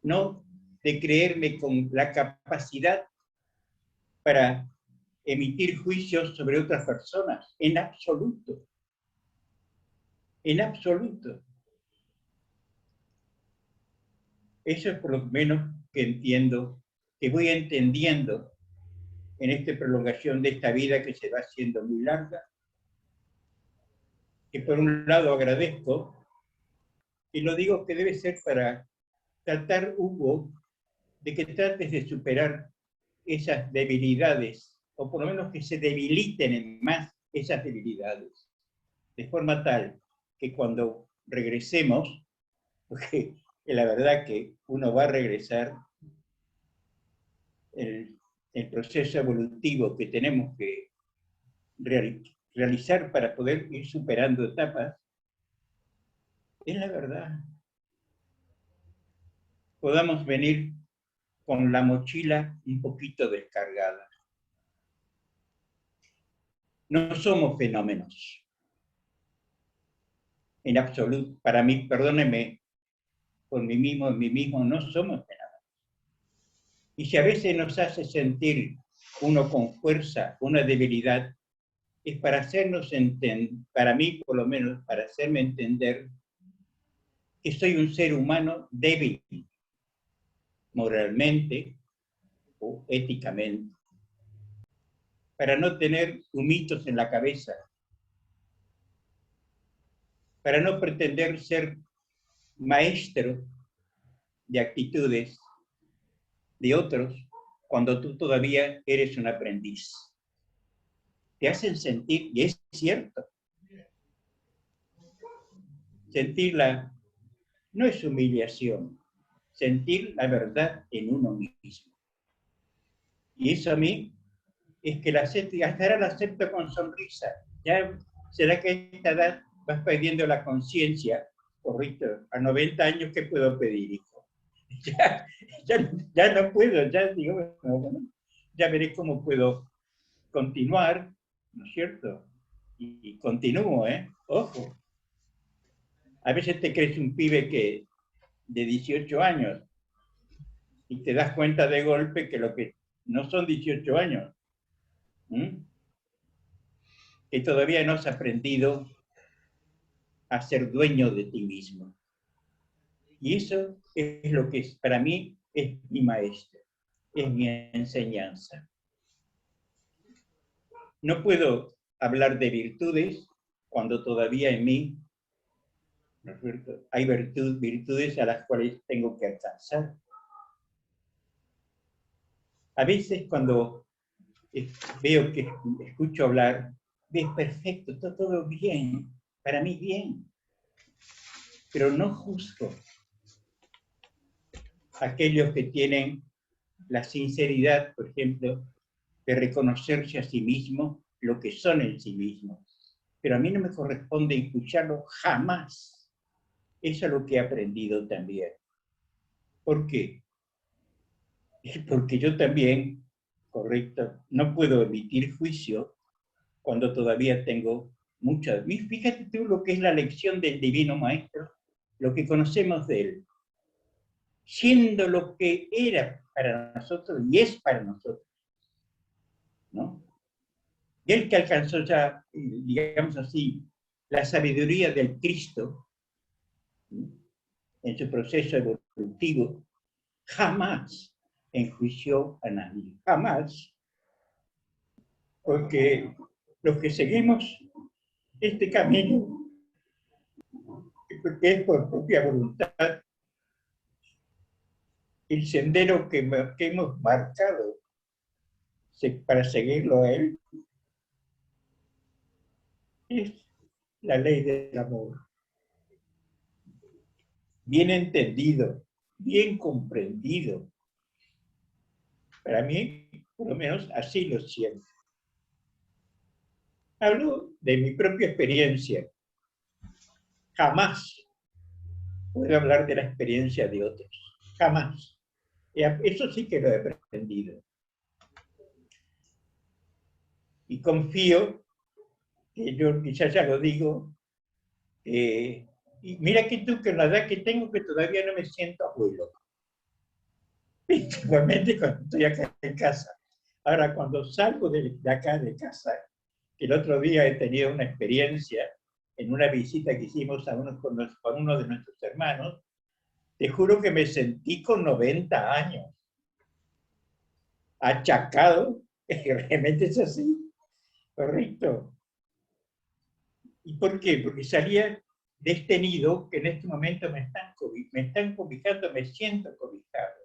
[SPEAKER 2] No de creerme con la capacidad para emitir juicios sobre otras personas, en absoluto. En absoluto. Eso es por lo menos que entiendo, que voy entendiendo en esta prolongación de esta vida que se va haciendo muy larga, que por un lado agradezco, y lo digo que debe ser para tratar, Hugo, de que trates de superar esas debilidades, o por lo menos que se debiliten en más esas debilidades. de forma tal que cuando regresemos, porque la verdad que uno va a regresar, el proceso evolutivo que tenemos que realizar para poder ir superando etapas, es la verdad. Podamos venir con la mochila un poquito descargada. No somos fenómenos. En absoluto, para mí, perdónenme, por mí mismo, no somos fenómenos. Y si a veces nos hace sentir uno con fuerza, una debilidad, es para hacernos entender, para mí por lo menos, para hacerme entender que soy un ser humano débil, moralmente o éticamente, para no tener humitos en la cabeza, para no pretender ser maestro de actitudes de otros cuando tú todavía eres un aprendiz. Te hacen sentir, y es cierto, sentirla no es humillación, sentir la verdad en uno mismo. Y eso a mí es que la acepto, y hasta ahora la acepto con sonrisa. Ya será que a esta edad vas perdiendo la conciencia, correcto, a 90 años, ¿qué puedo pedir, hijo? Ya no puedo, ya digo, bueno, ya veré cómo puedo continuar, ¿no es cierto? Y continúo, ojo. A veces te crees un pibe que de 18 años y te das cuenta de golpe que lo que no son 18 años, que todavía no has aprendido a ser dueño de ti mismo. Y eso es lo que para mí es mi maestro, es mi enseñanza. No puedo hablar de virtudes cuando todavía en mí, ¿no es cierto?, hay virtudes a las cuales tengo que alcanzar. A veces cuando veo que escucho hablar, ves perfecto, está todo bien, para mí bien, pero no juzgo a aquellos que tienen la sinceridad, por ejemplo, de reconocerse a sí mismo lo que son en sí mismos. Pero a mí no me corresponde escucharlo jamás. Eso es lo que he aprendido también. ¿Por qué? Porque yo también, correcto, no puedo emitir juicio cuando todavía tengo muchas. Fíjate tú lo que es la lección del Divino Maestro, lo que conocemos de él. Siendo lo que era para nosotros y es para nosotros, ¿no? Y el que alcanzó ya, digamos así, la sabiduría del Cristo, ¿no?, en su proceso evolutivo, jamás enjuició a nadie, jamás. Porque los que seguimos este camino, porque es por propia voluntad, el sendero que hemos marcado para seguirlo a él, es la ley del amor. Bien entendido, bien comprendido. Para mí, por lo menos, así lo siento. Hablo de mi propia experiencia. Jamás puedo hablar de la experiencia de otros. Jamás. Eso sí que lo he aprendido. Y confío, que yo quizás ya lo digo, y mira que tú, que la edad que tengo, que todavía no me siento abuelo. Principalmente cuando estoy acá en casa. Ahora, cuando salgo de acá de casa, que el otro día he tenido una experiencia en una visita que hicimos con uno de nuestros hermanos, te juro que me sentí con 90 años. Achacado, realmente es así, correcto. ¿Y por qué? Porque salía de este nido que en este momento me están cobijando, me siento cobijado.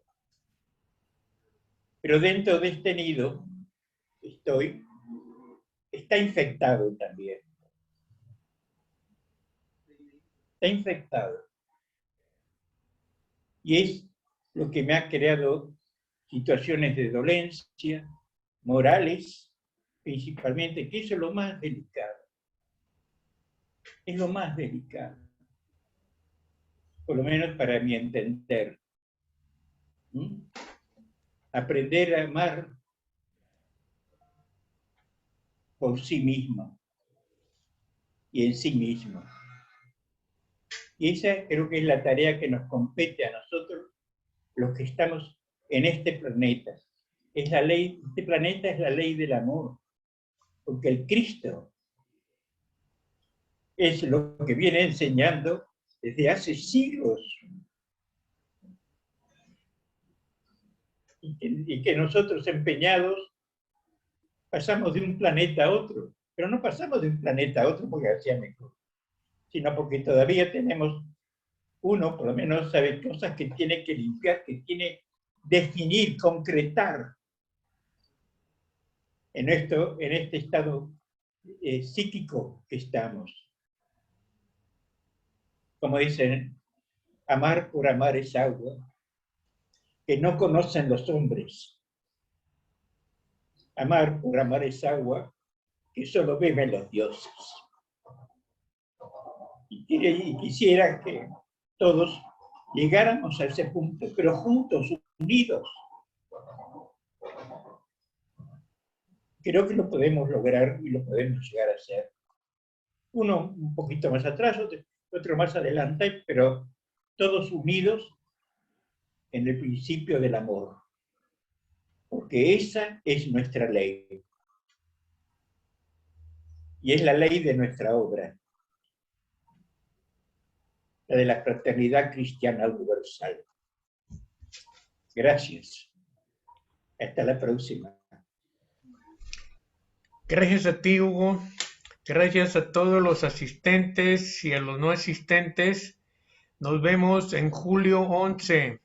[SPEAKER 2] Pero dentro de este nido está infectado también. está infectado. Y es lo que me ha creado situaciones de dolencia, morales, principalmente, que eso es lo más delicado. Es lo más delicado. Por lo menos para mi entender. Aprender a amar por sí mismo y en sí mismo. Y esa creo que es la tarea que nos compete a nosotros, los que estamos en este planeta. Es la ley, este planeta es la ley del amor, porque el Cristo es lo que viene enseñando desde hace siglos. Y que nosotros empeñados pasamos de un planeta a otro, pero no pasamos de un planeta a otro porque hacía mejor, sino porque todavía tenemos uno, por lo menos sabe cosas que tiene que limpiar, que tiene que definir, concretar en este estado psíquico que estamos. Como dicen, amar por amar es agua que no conocen los hombres. Amar por amar es agua que solo beben los dioses. Y quisiera que todos llegáramos a ese punto, pero juntos, unidos. Creo que lo podemos lograr y lo podemos llegar a hacer. Uno un poquito más atrás, otro más adelante, pero todos unidos en el principio del amor. Porque esa es nuestra ley. Y es la ley de nuestra obra. La de la fraternidad cristiana universal. Gracias. Hasta la próxima.
[SPEAKER 1] Gracias a ti, Hugo. Gracias a todos los asistentes y a los no asistentes. Nos vemos en julio 11.